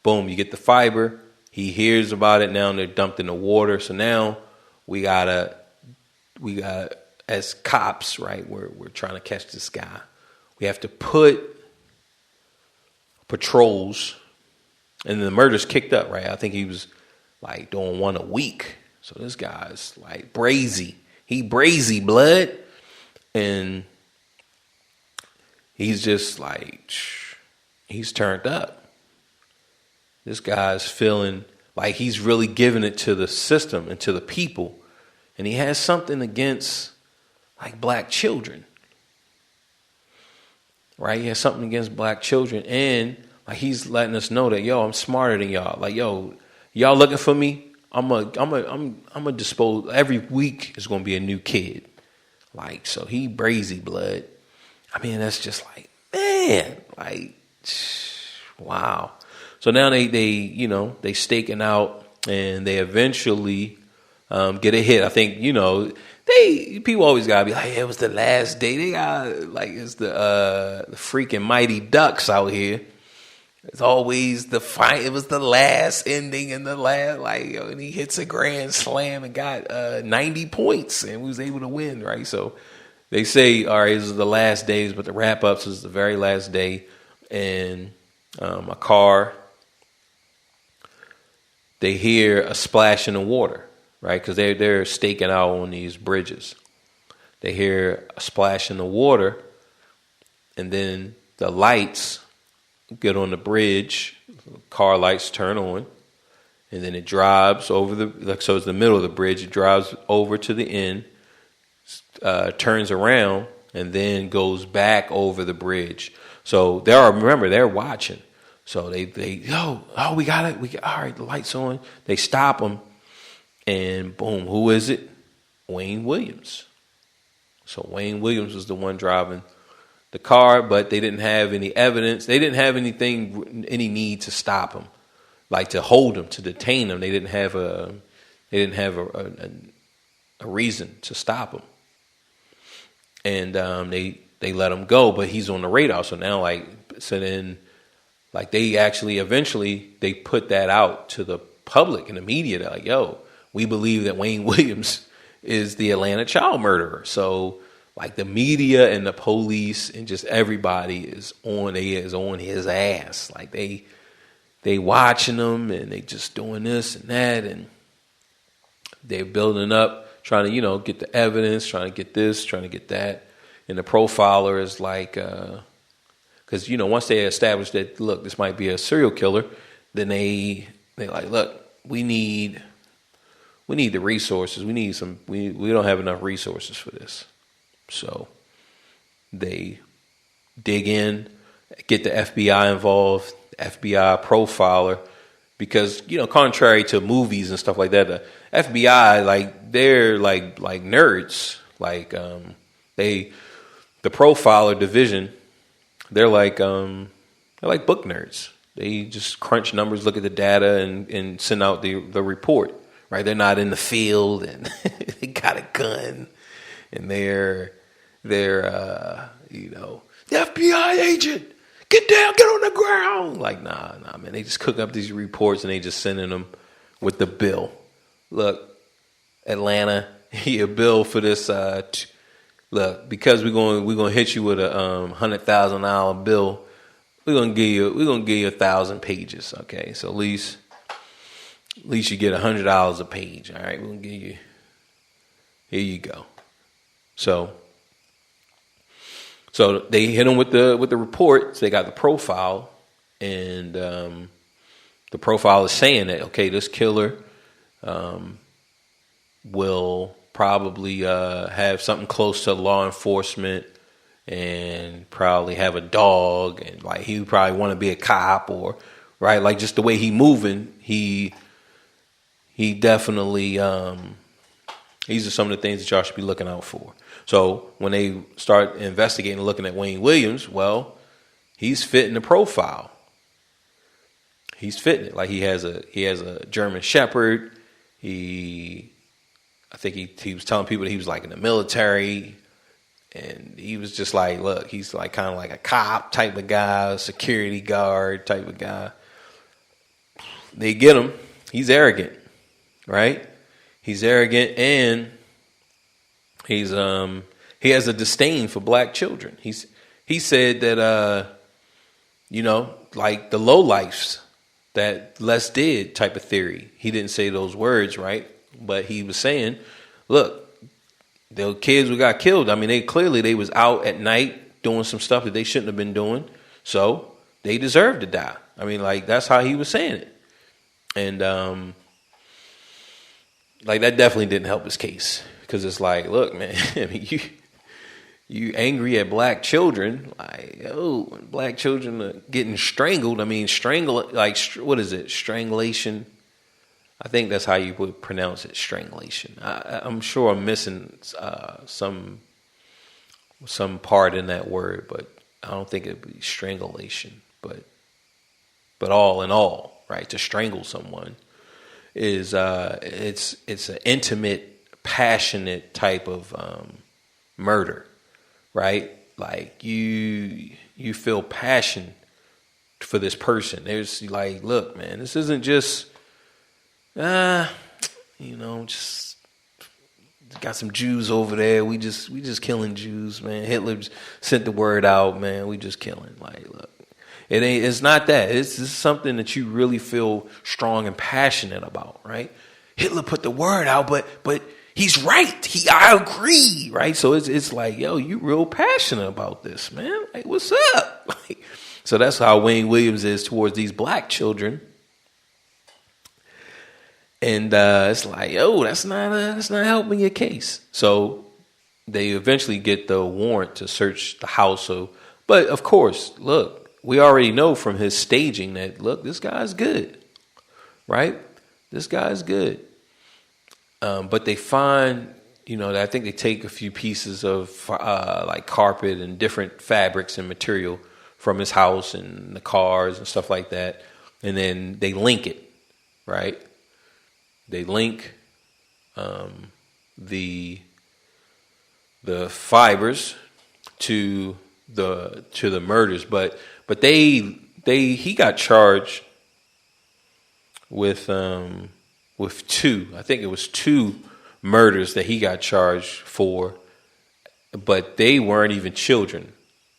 boom, you get the fiber. He hears about it now, and they're dumped in the water. So now we gotta, as cops, right, we're trying to catch this guy. We have to put patrols, and the murder's kicked up, right? I think he was like doing one a week. So this guy's like brazy. He brazy blood. And he's just like, he's turned up. This guy's feeling Like he's really giving it to the system and to the people. And he has something against like black children. Right? He has something against black children. And like he's letting us know that, yo, I'm smarter than y'all. Like, yo, y'all looking for me? I'm a dispose. Every week is gonna be a new kid. Like, so he brazy blood. I mean, that's just like, man, like, wow. So now they staking out, and they eventually get a hit. I think, people always gotta be like, hey, it was the last day. They got like, it's the freaking Mighty Ducks out here. It's always the fight. It was the last ending in the last, and he hits a grand slam and got 90 points and was able to win, right? So they say, all right, this is the last days, but the wrap ups is the very last day. And a car, they hear a splash in the water, right? Because they're staking out on these bridges. They hear a splash in the water, and then the lights get on the bridge, car lights turn on, and then it drives over so it's the middle of the bridge. It drives over to the end, turns around, and then goes back over the bridge. So remember, they're watching. So we got it. All right, the lights on. They stop them, and boom, who is it? Wayne Williams. So Wayne Williams was the one driving the car, but they didn't have any evidence. They didn't have any need to stop him, like to hold him, to detain him. They didn't have a reason to stop him, and they let him go. But he's on the radar. So now, they actually eventually they put that out to the public and the media. They're like, yo, we believe that Wayne Williams is the Atlanta child murderer. So like the media and the police and just everybody is on his ass. Like they watching him and they just doing this and that, and they're building up, trying to, get the evidence, trying to get this, trying to get that. And the profiler is like, because, once they establish that, look, this might be a serial killer, then they like, look, we need the resources. We don't have enough resources for this. So they dig in, get the FBI involved, the FBI profiler, because, contrary to movies and stuff like that, the FBI, they're like nerds. The profiler division, they're like book nerds. They just crunch numbers, look at the data, and send out the report. Right? They're not in the field, and they got a gun, and they're the FBI agent, get down, get on the ground. Like, nah, man. They just cook up these reports and they just sending them with the bill. Look, Atlanta, your bill for this. Look, because we're gonna hit you with a $100,000 bill. We're gonna give you 1,000 pages. Okay, so at least you get $100 a page. All right, we're gonna give you. Here you go. So they hit them with the report. So they got the profile, and the profile is saying that, okay, this killer will probably have something close to law enforcement, and probably have a dog, and like he would probably want to be a cop, or right, like just the way he moving, he definitely these are some of the things that y'all should be looking out for. So when they start investigating and looking at Wayne Williams, well, he's fitting the profile. He's fitting it. Like he has a German Shepherd. I think he was telling people that he was like in the military, and he was just like, look, he's like kind of like a cop type of guy, a security guard type of guy. They get him. He's arrogant, right? He's arrogant, and he has a disdain for black children. He said that like the lowlifes that Les did type of theory. He didn't say those words, right? But he was saying, look, the kids who got killed, I mean, they was out at night doing some stuff that they shouldn't have been doing. So they deserve to die. I mean, like, that's how he was saying it. And like that definitely didn't help his case, because it's like, look, man, I mean, you angry at black children, like, oh, black children are getting strangled. I mean, what is it? Strangulation. I think that's how you would pronounce it, strangulation. I'm sure I'm missing some part in that word, but I don't think it'd be strangulation. But all in all, right, to strangle someone is it's an intimate, passionate type of murder, right? Like you feel passion for this person. There's like, look, man, this isn't just just got some Jews over there. We just killing Jews, man. Hitler sent the word out, man. We just killing. Like, look, it's not that. This is something that you really feel strong and passionate about, right? Hitler put the word out, but he's right. I agree, right? So it's like, yo, you real passionate about this, man. Like, what's up? Like, so that's how Wayne Williams is towards these black children. And it's like, yo, that's not helping your case. So they eventually get the warrant to search the house. But of course, look, we already know from his staging that, look, this guy's good, right? This guy's good. But they find, I think they take a few pieces of like carpet and different fabrics and material from his house and the cars and stuff like that. And then they link it, right? They link the fibers to the murders, but he got charged with two. I think it was two murders that he got charged for, but they weren't even children,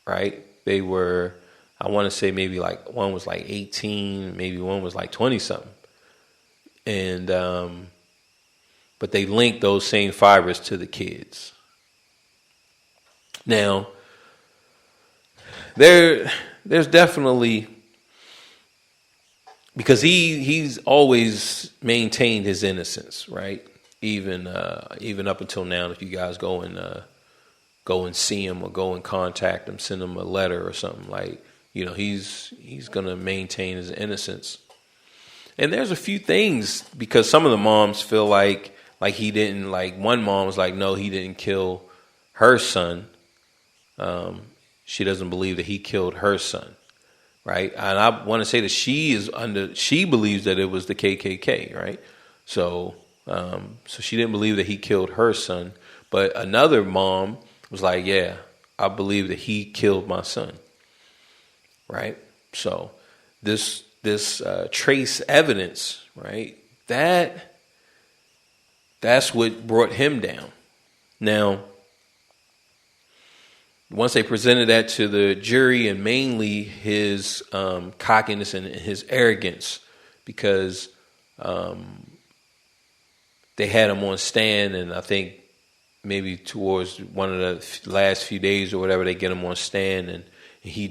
right? They were, I want to say maybe like one was like 18, maybe one was like 20 something. And but they linked those same fibers to the kids. Now, there's definitely, because he's always maintained his innocence, right? Even up until now, if you guys go and see him or go and contact him, send him a letter or something, like, he's gonna maintain his innocence. And there's a few things, because some of the moms feel like he didn't, like one mom was like, no, he didn't kill her son. She doesn't believe that he killed her son, right? And I want to say that she believes that it was the KKK, right? So she didn't believe that he killed her son. But another mom was like, yeah, I believe that he killed my son, right? So this trace evidence, right? That's what brought him down. Now, once they presented that to the jury, and mainly his cockiness and his arrogance, because they had him on stand, and I think maybe towards one of the last few days or whatever, they get him on stand, and he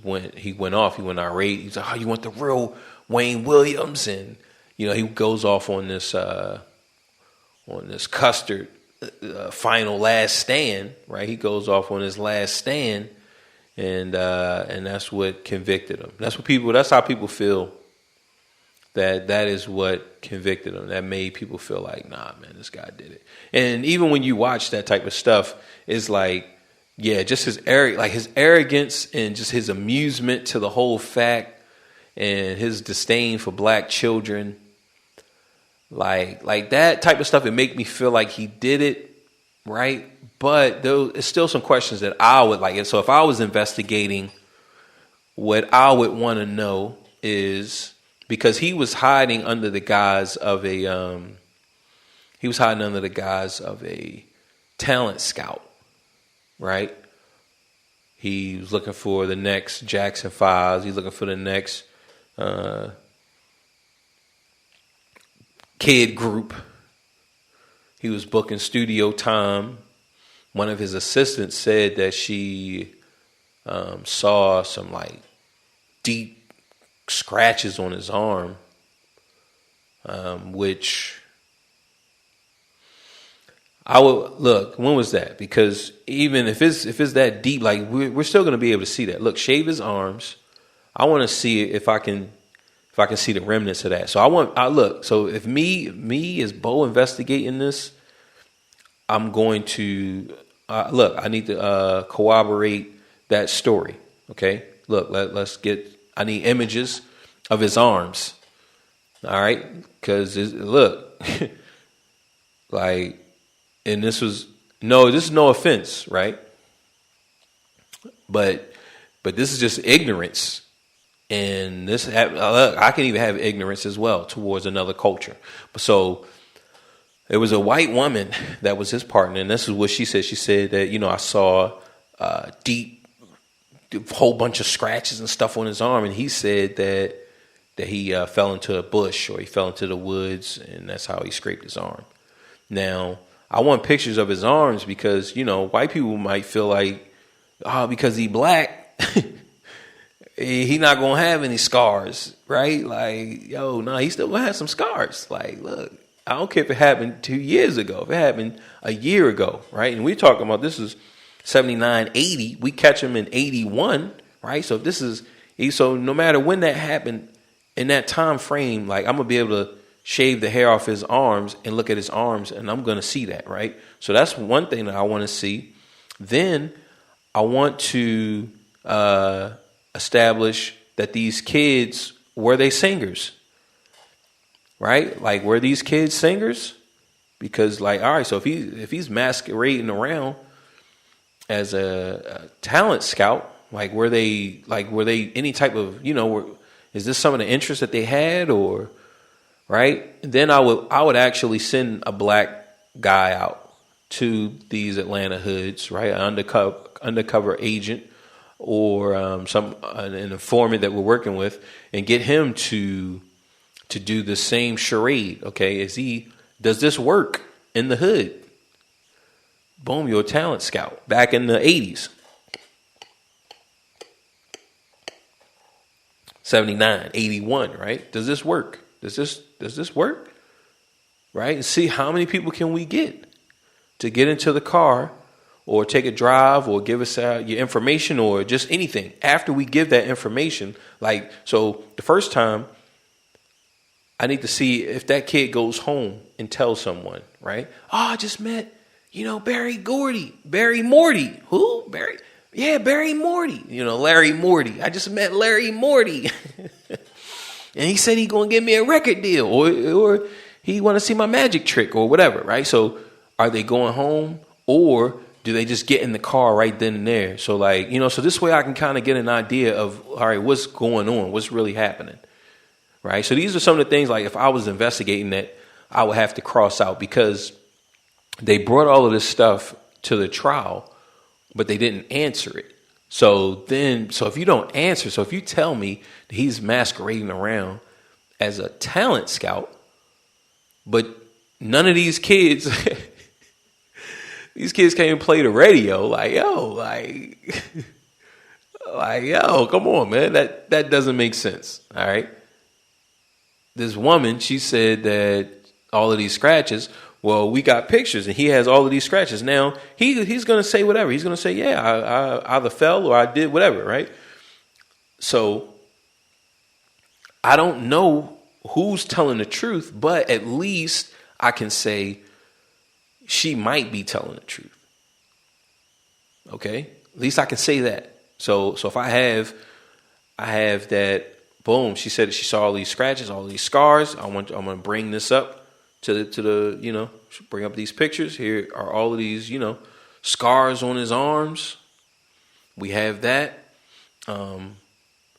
went off. He went irate. He's like, oh, you want the real Wayne Williams? And, he goes off on this Custard final last stand, right? He goes off on his last stand, and that's what convicted him. That's how people feel. That is what convicted him. That made people feel like, nah, man, this guy did it. And even when you watch that type of stuff, it's like, yeah, just his arrogance and just his amusement to the whole fact, and his disdain for black children, like that type of stuff. It make me feel like he did it, right? But there's still some questions that I would like. And so if I was investigating, what I would want to know is, because he was hiding under the guise of a talent scout. Right? He was looking for the next Jackson 5. He's looking for the next kid group. He was booking studio time. One of his assistants said that she saw some like deep scratches on his arm which I would look. When was that? Because even if it's that deep, like we're still going to be able to see that. Look, shave his arms. I want to see if I can see the remnants of that. So look. So if me as Bo investigating this, I'm going to look. I need to corroborate that story. Okay. Look. Let's get. I need images of his arms. All right. Because look, like. And this is no offense, right? But this is just ignorance, and I can even have ignorance as well towards another culture. So it was a white woman that was his partner, and this is what she said. She said that I saw deep, whole bunch of scratches and stuff on his arm, and he said that he fell into a bush or he fell into the woods, and that's how he scraped his arm. Now, I want pictures of his arms because, white people might feel like, because he black, he not going to have any scars, right? Like, he still going to have some scars. Like, look, I don't care if it happened 2 years ago, if it happened a year ago, right? And we're talking about this is 79, 80. We catch him in 81, right? So so no matter when that happened in that time frame, like I'm going to be able to shave the hair off his arms and look at his arms, and I'm going to see that, right? So that's one thing that I want to see. Then I want to establish that these kids, were they singers? Right? Like, were these kids singers? Because, like, all right, so if he's masquerading around as a talent scout, like, were they any type of, is this some of the interest that they had, or right? Then I would actually send a black guy out to these Atlanta hoods, right? An undercover agent or an informant that we're working with, and get him to do the same charade. Okay, does this work in the hood? Boom, you're a talent scout back in the 80s. 79, 81, right? Does this work? Does this work? Right? And see how many people can we get to get into the car or take a drive or give us your information or just anything. After we give that information, like, so the first time, I need to see if that kid goes home and tells someone, right? Oh, I just met, Barry Morty. Who? Barry? Yeah, Barry Morty. Larry Morty. I just met Larry Morty. And he said he going to give me a record deal or he want to see my magic trick or whatever, right? So are they going home or do they just get in the car right then and there? So like, so this way I can kind of get an idea of, all right, what's going on? What's really happening? Right? So these are some of the things, like if I was investigating that, I would have to cross out because they brought all of this stuff to the trial, but they didn't answer it. So if you don't answer, so if you tell me that he's masquerading around as a talent scout, but none of these kids, can't even play the radio, come on, man, that doesn't make sense. All right. This woman, she said that all of these scratches, well, we got pictures and he has all of these scratches. Now, he's going to say whatever. He's going to say, yeah, I either fell or I did whatever, right? So I don't know who's telling the truth, but at least I can say she might be telling the truth. Okay? At least I can say that. So if I have that, boom, she said that she saw all these scratches, all these scars. I'm going to bring this up to the bring up these pictures. Here are all of these, scars on his arms. We have that.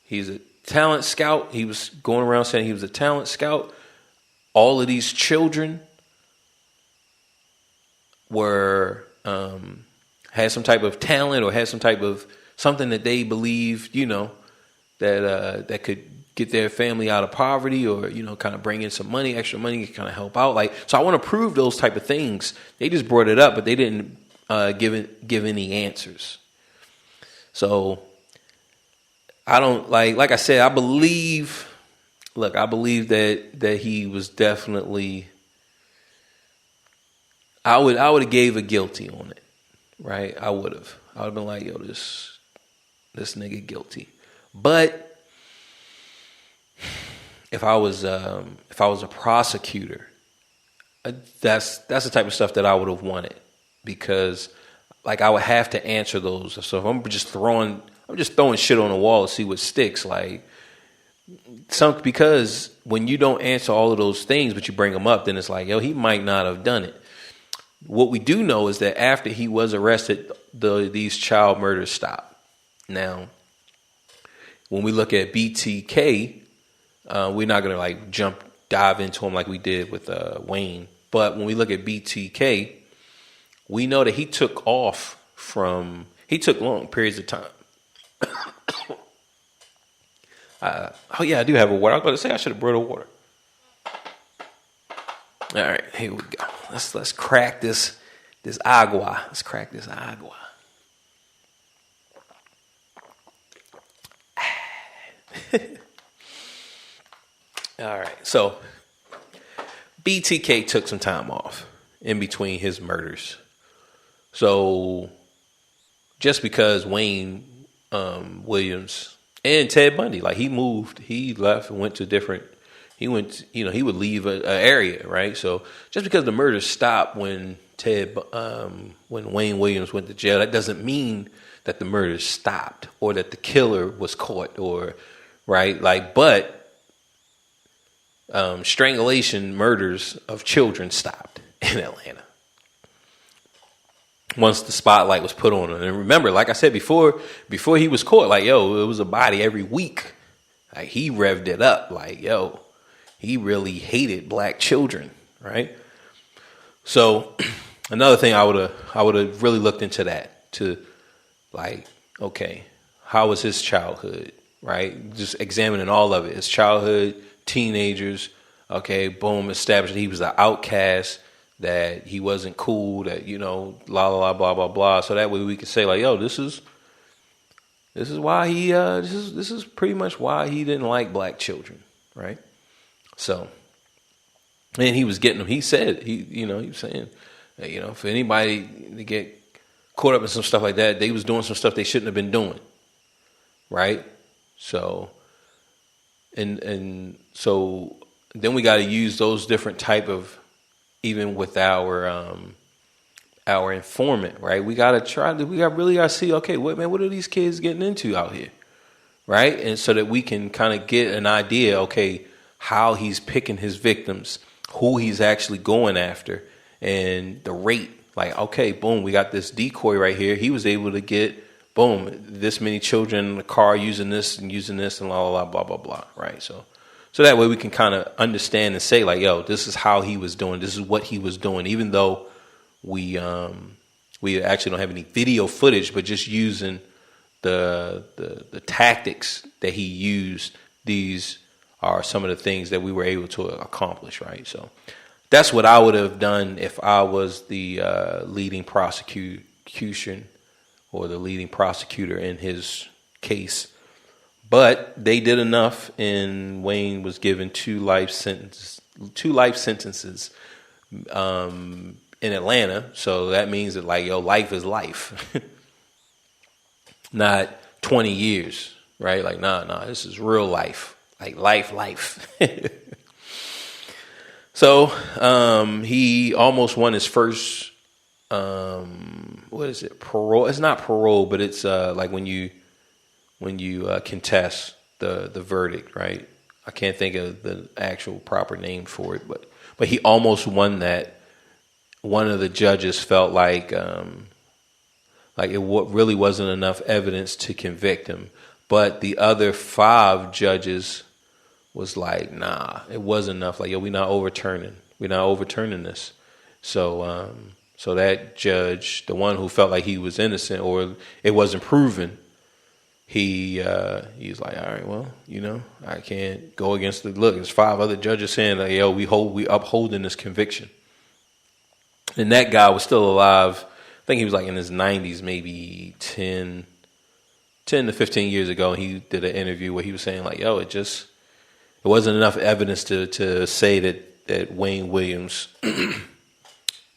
He's a talent scout. He was going around saying he was a talent scout. All of these children were had some type of talent or had some type of something that they believed, that could get their family out of poverty or, kind of bring in some money, extra money, kind of help out. So I want to prove those type of things. They just brought it up, but they didn't give any answers. So I don't like I said, I believe look, I believe that he was definitely. I would have gave a guilty on it, right? I would have been like, yo, this nigga guilty. But if I was a prosecutor, that's the type of stuff that I would have wanted, because like I would have to answer those. So if I'm just throwing shit on the wall to see what sticks, like because when you don't answer all of those things but you bring them up, then it's like, yo, he might not have done it. What we do know is that after he was arrested, these child murders stopped. Now, when we look at BTK, we're not going to like dive into him like we did with Wayne. But when we look at BTK, we know that he took long periods of time. Oh yeah, I do have a water. I was about to say I should have brought a water. All right, here we go. Let's crack this agua. Let's crack this agua. All right, so BTK took some time off in between his murders. So just because Wayne Williams and Ted Bundy, like he left and went to different. He would leave an area, right? So just because the murders stopped when Wayne Williams went to jail, that doesn't mean that the murders stopped or that the killer was caught, or right, like, but strangulation murders of children stopped in Atlanta once the spotlight was put on him. And remember, like I said before he was caught, like, yo, it was a body every week. Like he revved it up, like, yo. He really hated black children, right? So another thing I would have really looked into that, to like, okay, how was his childhood, right? Just examining all of it. His childhood, teenagers, okay, boom, established that he was an outcast, that he wasn't cool, that, la la la, blah blah blah. So that way we can say like, yo, this is why he this is pretty much why he didn't like black children, right? So, and he was getting them. He said he was saying, for anybody to get caught up in some stuff like that, they was doing some stuff they shouldn't have been doing, right? So, and so then we got to use those different type of, even with our informant, right? We got to see, okay, what are these kids getting into out here, right? And so that we can kind of get an idea, okay, how he's picking his victims, who he's actually going after, and the rate. Like, okay, boom, we got this decoy right here. He was able to get, boom, this many children in the car using this and blah, blah, blah, blah, right? So that way we can kind of understand and say like, yo, this is how he was doing. This is what he was doing, even though we actually don't have any video footage, but just using the tactics that he used, these are some of the things that we were able to accomplish, right? So that's what I would have done if I was the leading prosecution or the leading prosecutor in his case. But they did enough, and Wayne was given two life sentences in Atlanta. So that means that, like, yo, life is life, not 20 years, right? Like, nah, this is real life. Like life. So he almost won his first, what is it? Parole. It's not parole, but it's like when you contest the verdict, right? I can't think of the actual proper name for it, but he almost won that. One of the judges felt like it really wasn't enough evidence to convict him, but the other 5 judges was like, nah, it wasn't enough. Like, yo, we're not overturning this. So that judge, the one who felt like he was innocent or it wasn't proven, he's like, all right, well, I can't go against the look. There's 5 other judges saying like, yo, we upholding this conviction. And that guy was still alive. I think he was like in his 90s, maybe 10 to 15 years ago. And he did an interview where he was saying like, yo, it It wasn't enough evidence to say that Wayne Williams,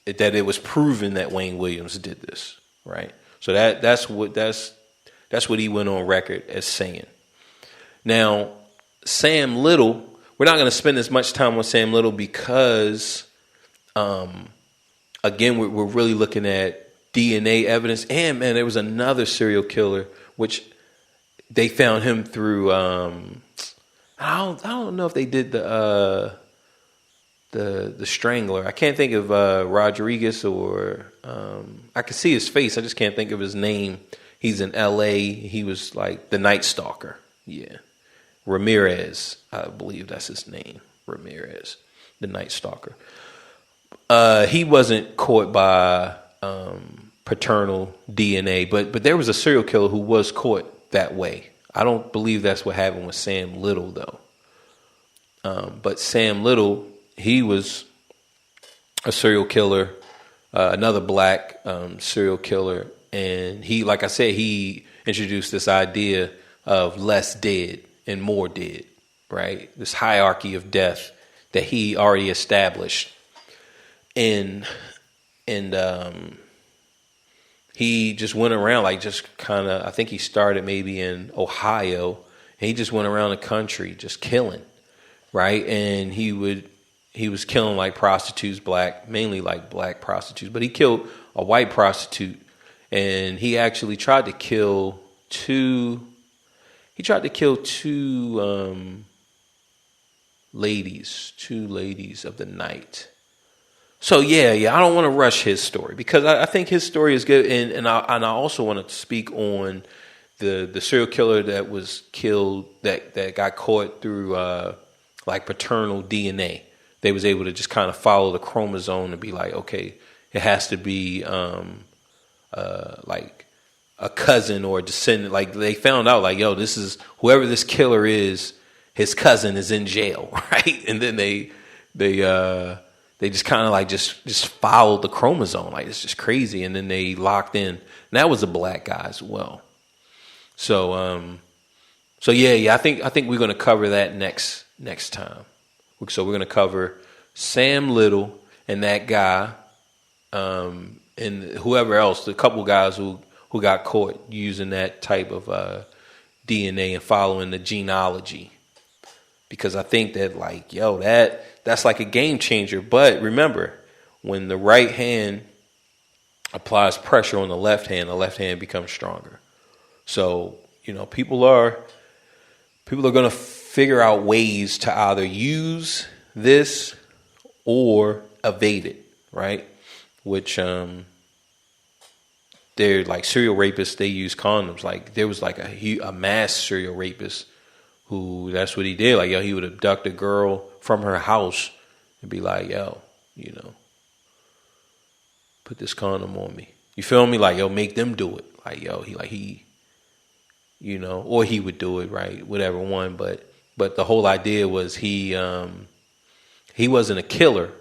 that it was proven that Wayne Williams did this, right? So that's what he went on record as saying. Now, Sam Little, we're not going to spend as much time on Sam Little because, again, we're really looking at DNA evidence. And, man, there was another serial killer, which they found him through, I don't know if they did the Strangler. I can't think of Rodriguez or, I can see his face. I just can't think of his name. He's in L.A. He was like the Night Stalker. Yeah. Ramirez, I believe that's his name. Ramirez, the Night Stalker. He wasn't caught by paternal DNA, but there was a serial killer who was caught that way. I don't believe that's what happened with Sam Little, though. But Sam Little, he was a serial killer, another black serial killer. And he, like I said, he introduced this idea of less dead and more dead, right? This hierarchy of death that he already established. And he just went around, like, just kind of, I think he started maybe in Ohio. And he just went around the country just killing, right? And he was killing like prostitutes, mainly like black prostitutes, but he killed a white prostitute. And he actually tried to kill two ladies of the night. So yeah, I don't want to rush his story because I think his story is good, and I also want to speak on the serial killer that was killed that got caught through like paternal DNA. They was able to just kind of follow the chromosome and be like, okay, it has to be like a cousin or a descendant. Like they found out, like, yo, this is whoever this killer is, his cousin is in jail, right? And then they just kind of like just followed the chromosome. Like it's just crazy. And then they locked in. And that was a black guy as well. So yeah. I think we're gonna cover that next time. So we're gonna cover Sam Little and that guy, and whoever else, the couple guys who got caught using that type of DNA and following the genealogy. Because I think that, like, yo, that's like a game changer. But remember, when the right hand applies pressure on the left hand becomes stronger. So, people are going to figure out ways to either use this or evade it, right? Which they're like serial rapists. They use condoms. Like there was like a mass serial rapist who that's what he did. Like, yo, he would abduct a girl from her house and be like, yo, put this condom on me. You feel me? Like, yo, make them do it. Like, yo, he, or he would do it, right? Whatever one. But the whole idea was he wasn't a killer,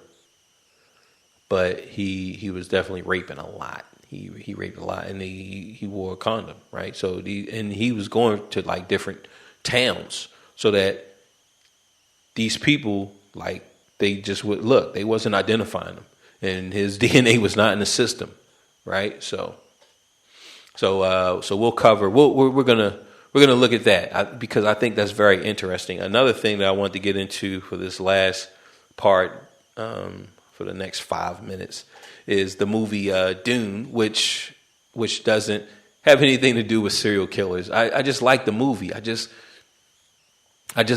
but he was definitely raping a lot. He raped a lot, and he wore a condom, right? So he was going to like different towns so that these people, like, they just would look. They wasn't identifying him, and his DNA was not in the system, right? So we'll cover. We're gonna look at that because I think that's very interesting. Another thing that I want to get into for this last part, for the next 5 minutes, is the movie Dune, which doesn't have anything to do with serial killers. I just like the movie. I just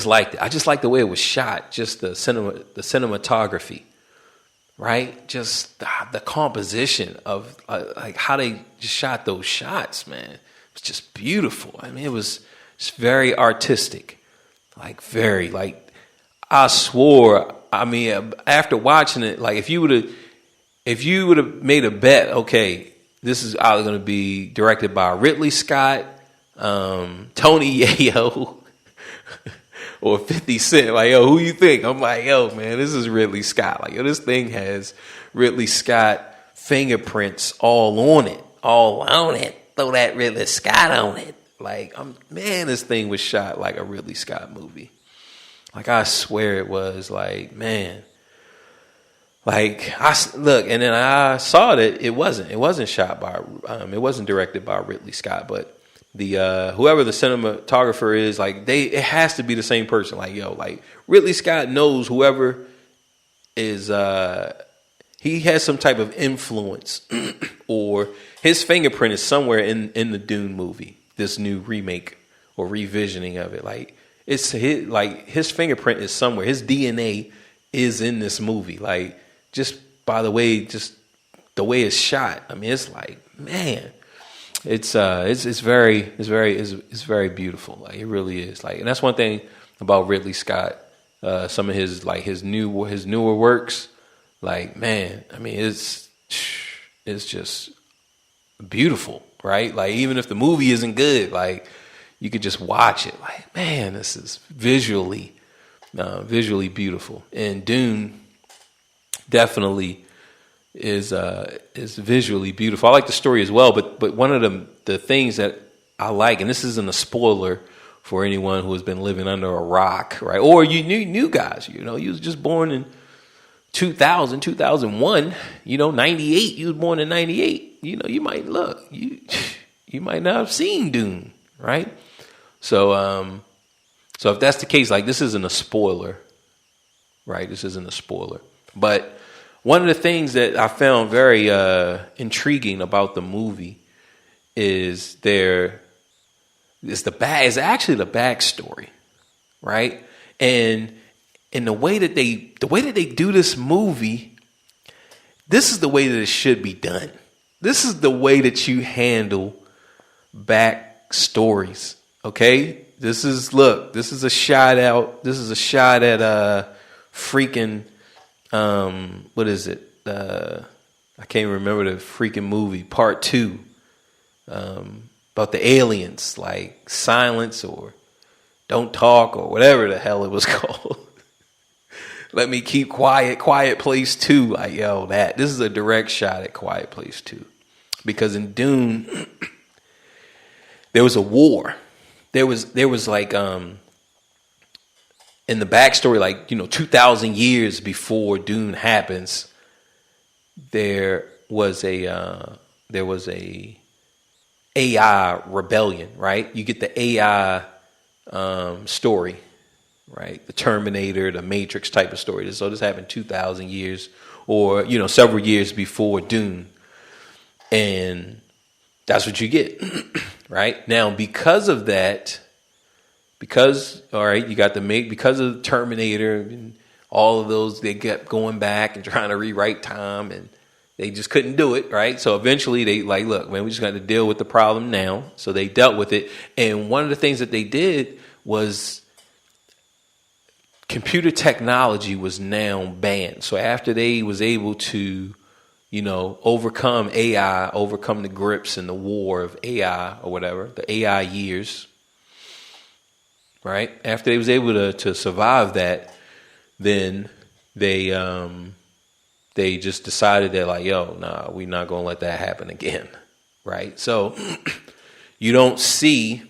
liked it. I just like the way it was shot, just the cinematography, right? Just the composition of like how they just shot those shots, man. It was just beautiful. I mean, it was just very artistic, I swore. I mean, after watching it, like if you would have made a bet, okay, this is either going to be directed by Ridley Scott, Tony Yayo, or 50 Cent. Like, yo, who you think? I'm like, yo, man, this is Ridley Scott. Like, yo, this thing has Ridley Scott fingerprints all on it. Throw that Ridley Scott on it. Like, man, this thing was shot like a Ridley Scott movie. Like, I swear it was. Like, man. Like, look, and then I saw that it wasn't shot by, it wasn't directed by Ridley Scott, but the whoever the cinematographer is, like, it has to be the same person. Like, yo, like, Ridley Scott knows whoever is, he has some type of influence or his fingerprint is somewhere in the Dune movie, this new remake or revisioning of it. Like, it's his fingerprint is somewhere. His DNA is in this movie. Like, just by the way, just the way it's shot. I mean, it's like, man, it's very beautiful. Like, it really is. Like, and that's one thing about Ridley Scott. Some of his newer works, like, man, I mean, it's just beautiful, right? Like, even if the movie isn't good, like, you could just watch it. Like, man, this is visually beautiful. And Dune definitely is visually beautiful. I like the story as well, but one of the things that I like, and this isn't a spoiler for anyone who has been living under a rock, right? Or you new guys, you was just born in 2000, 2001, 98, you was born in 98, you might you might not have seen Dune, right? So if that's the case, like, this isn't a spoiler, right? This isn't a spoiler. But one of the things that I found very intriguing about the movie is is actually the backstory, right? And the way that they do this movie, this is the way that it should be done. This is the way that you handle backstories. Okay, this is a shot at freaking what is it? I can't remember the freaking movie, Part 2. About the aliens, like Silence or Don't Talk or whatever the hell it was called. Let Me Keep Quiet, Quiet Place 2. Like, yo, this is a direct shot at Quiet Place 2. Because in Dune, there was a war. There was like, in the backstory, like, 2,000 years before Dune happens, there was a AI rebellion, right? You get the AI story, right? The Terminator, the Matrix type of story. So this happened 2,000 years or, several years before Dune. And that's what you get, right? Now, because of that, because of the Terminator and all of those, they kept going back and trying to rewrite time, and they just couldn't do it, right? So eventually they like, look, man, we just got to deal with the problem now. So they dealt with it. And one of the things that they did was computer technology was now banned. So after they was able to, overcome AI, overcome the grips and the war of AI or whatever, the AI years, right? After they was able to survive that, then they just decided that, like, yo, nah, we're not going to let that happen again, right? So you don't see,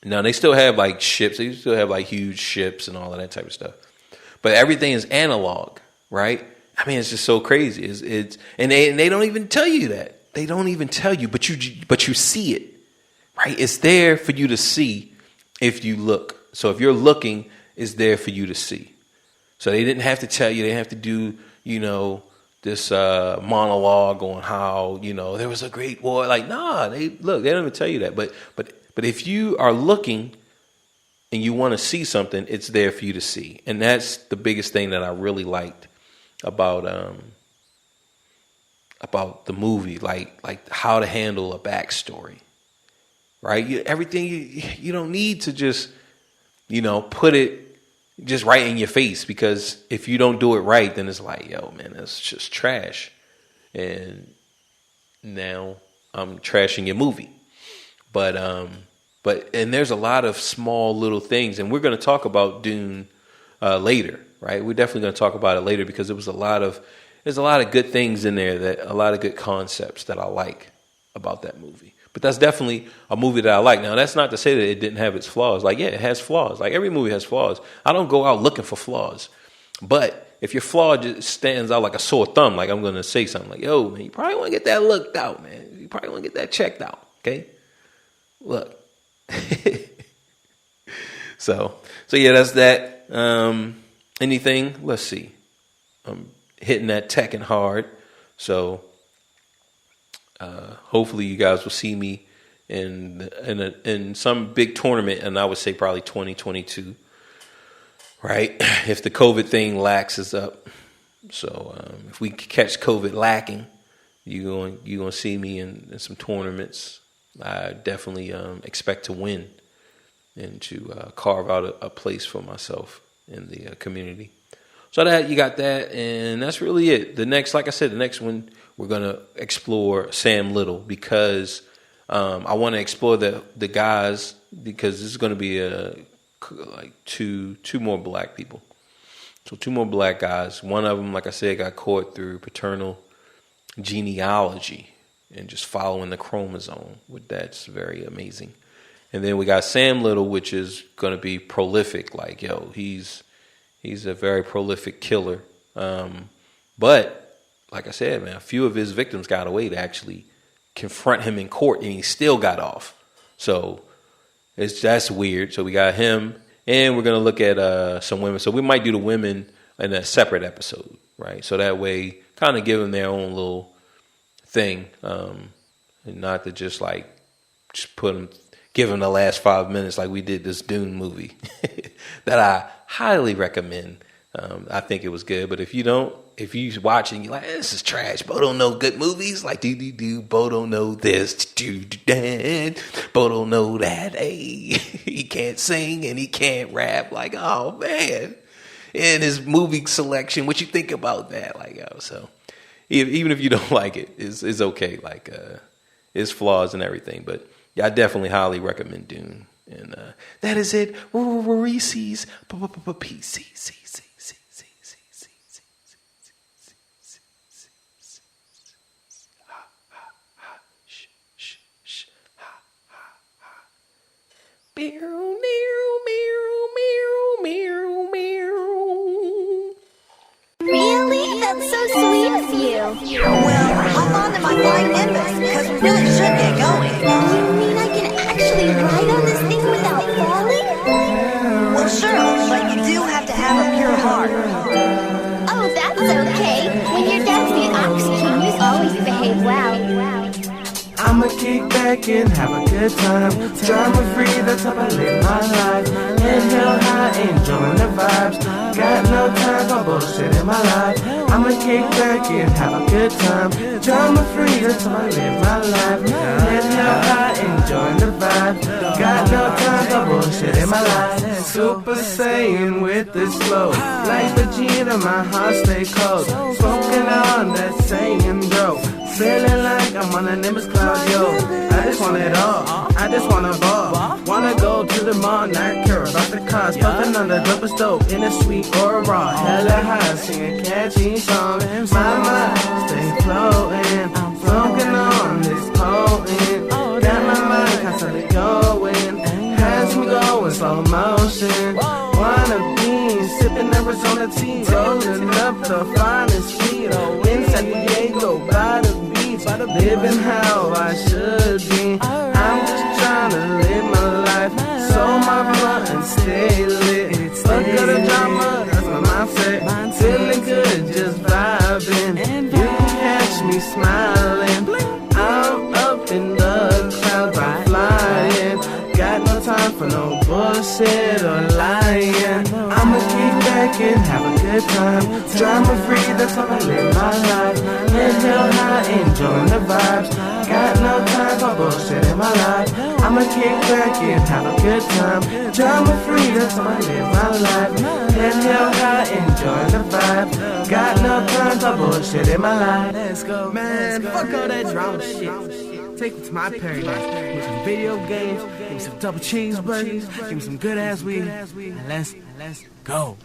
now they still have like ships, they still have like huge ships and all of that type of stuff, but everything is analog, right? I mean, it's just so crazy. And they don't even tell you that. They don't even tell you, but you see it, right? It's there for you to see if you look. So if you're looking, it's there for you to see. So they didn't have to tell you. They have to do, this monologue on how, there was a great war. Like, nah, they don't even tell you that. But if you are looking and you want to see something, it's there for you to see. And that's the biggest thing that I really liked about the movie, like how to handle a backstory, right? You don't need to just, put it just right in your face, because if you don't do it right, then it's like, yo, man, that's just trash. And now I'm trashing your movie. But there's a lot of small little things, and we're going to talk about Dune later, right? We're definitely going to talk about it later, because there's a lot of good things in there, that a lot of good concepts that I like about that movie. But that's definitely a movie that I like. Now, that's not to say that it didn't have its flaws. Like, yeah, it has flaws. Like, every movie has flaws. I don't go out looking for flaws. But if your flaw just stands out like a sore thumb, like I'm going to say something like, yo, man, you probably want to get that looked out, man. You probably want to get that checked out, okay? Look. So yeah, that's that. Anything? Let's see. I'm hitting that Tekken hard. So hopefully you guys will see me in some big tournament, and I would say probably 2022, right? If the COVID thing laxes up. So if we catch COVID lacking, you're going to see me in some tournaments. I definitely expect to win and to carve out a place for myself in the community. So that you got that, and that's really it. The next one we're gonna explore Sam Little, because I want to explore the guys, because this is going to be like two more black people. So 2 more black guys. One of them, like I said, got caught through paternal genealogy and just following the chromosome. That's very amazing. And then we got Sam Little, which is going to be prolific. Like, yo, he's a very prolific killer. But like I said, man, a few of his victims got away to actually confront him in court, and he still got off. So that's weird. So we got him, and we're going to look at some women. So we might do the women in a separate episode, right? So that way, kind of give them their own little thing, and not to just give them the last 5 minutes like we did this Dune movie that I highly recommend. I think it was good, but if you watching, you're like, this is trash. Bo don't know good movies. Like, Bo don't know this. Bo don't know that. Hey, he can't sing and he can't rap. Like, oh man. And his movie selection, what you think about that? Like, oh, so even if you don't like it, it's okay. Like, it's flaws and everything, but yeah, I definitely highly recommend Dune. And that is it. Reese's PCC. Really? That's so sweet of you. Well, hop on to my flying Nimbus, because we really should get going. You mean I can actually ride on this thing without falling? Well, sure, but you do have to have a pure heart. Oh, that's okay. When your dad's the Ox King, you always behave well. I'ma kick back and have a good time. Drama free, that's how I live my life. Inhale high, enjoying the vibes. Got no time for bullshit in my life. I'ma kick back and have a good time. Drama free, that's how I live my life. Inhale high, enjoying the vibe. Got no time for bullshit in my life. Super Saiyan with this flow. Like Vegeta, my heart stay cold. Smoking on that Saiyan bro. Feeling like I'm on a Nimbus cloud, yo. I just want it all. I just wanna ball. Wanna go to the mall, not care about the cost. Puffin' on the dope stove in a sweet or raw. Hella high, singing catchy songs. My mind stay floating. Smoking on this potent. Got my mind constantly going. Has me going slow motion. Wanna be sipping Arizona tea, rolling up the finest weed. In San Diego, by the beach, living how I should be. I'm just trying to live my life, so my blunt and stay lit. Fuck of the drama, that's my mindset. Feeling good, just vibing. You can catch me smiling. I'm up in the clouds, I'm flying. Got no time for no bullshit or lying. I'ma kick back and have a good time. Drama free, that's how I live my life. Inhale high, enjoying the vibes. Got no time for bullshit in my life. I'ma kick back and have a good time. Drama free, that's how I live my life. Inhale high, enjoying the vibes. Got no time for bullshit in my life. Let's go, man. Fuck all that drama shit. Take me to my paradise. Give me some video games. Give me some double cheeseburgers. Give me some good ass weed. And let's go.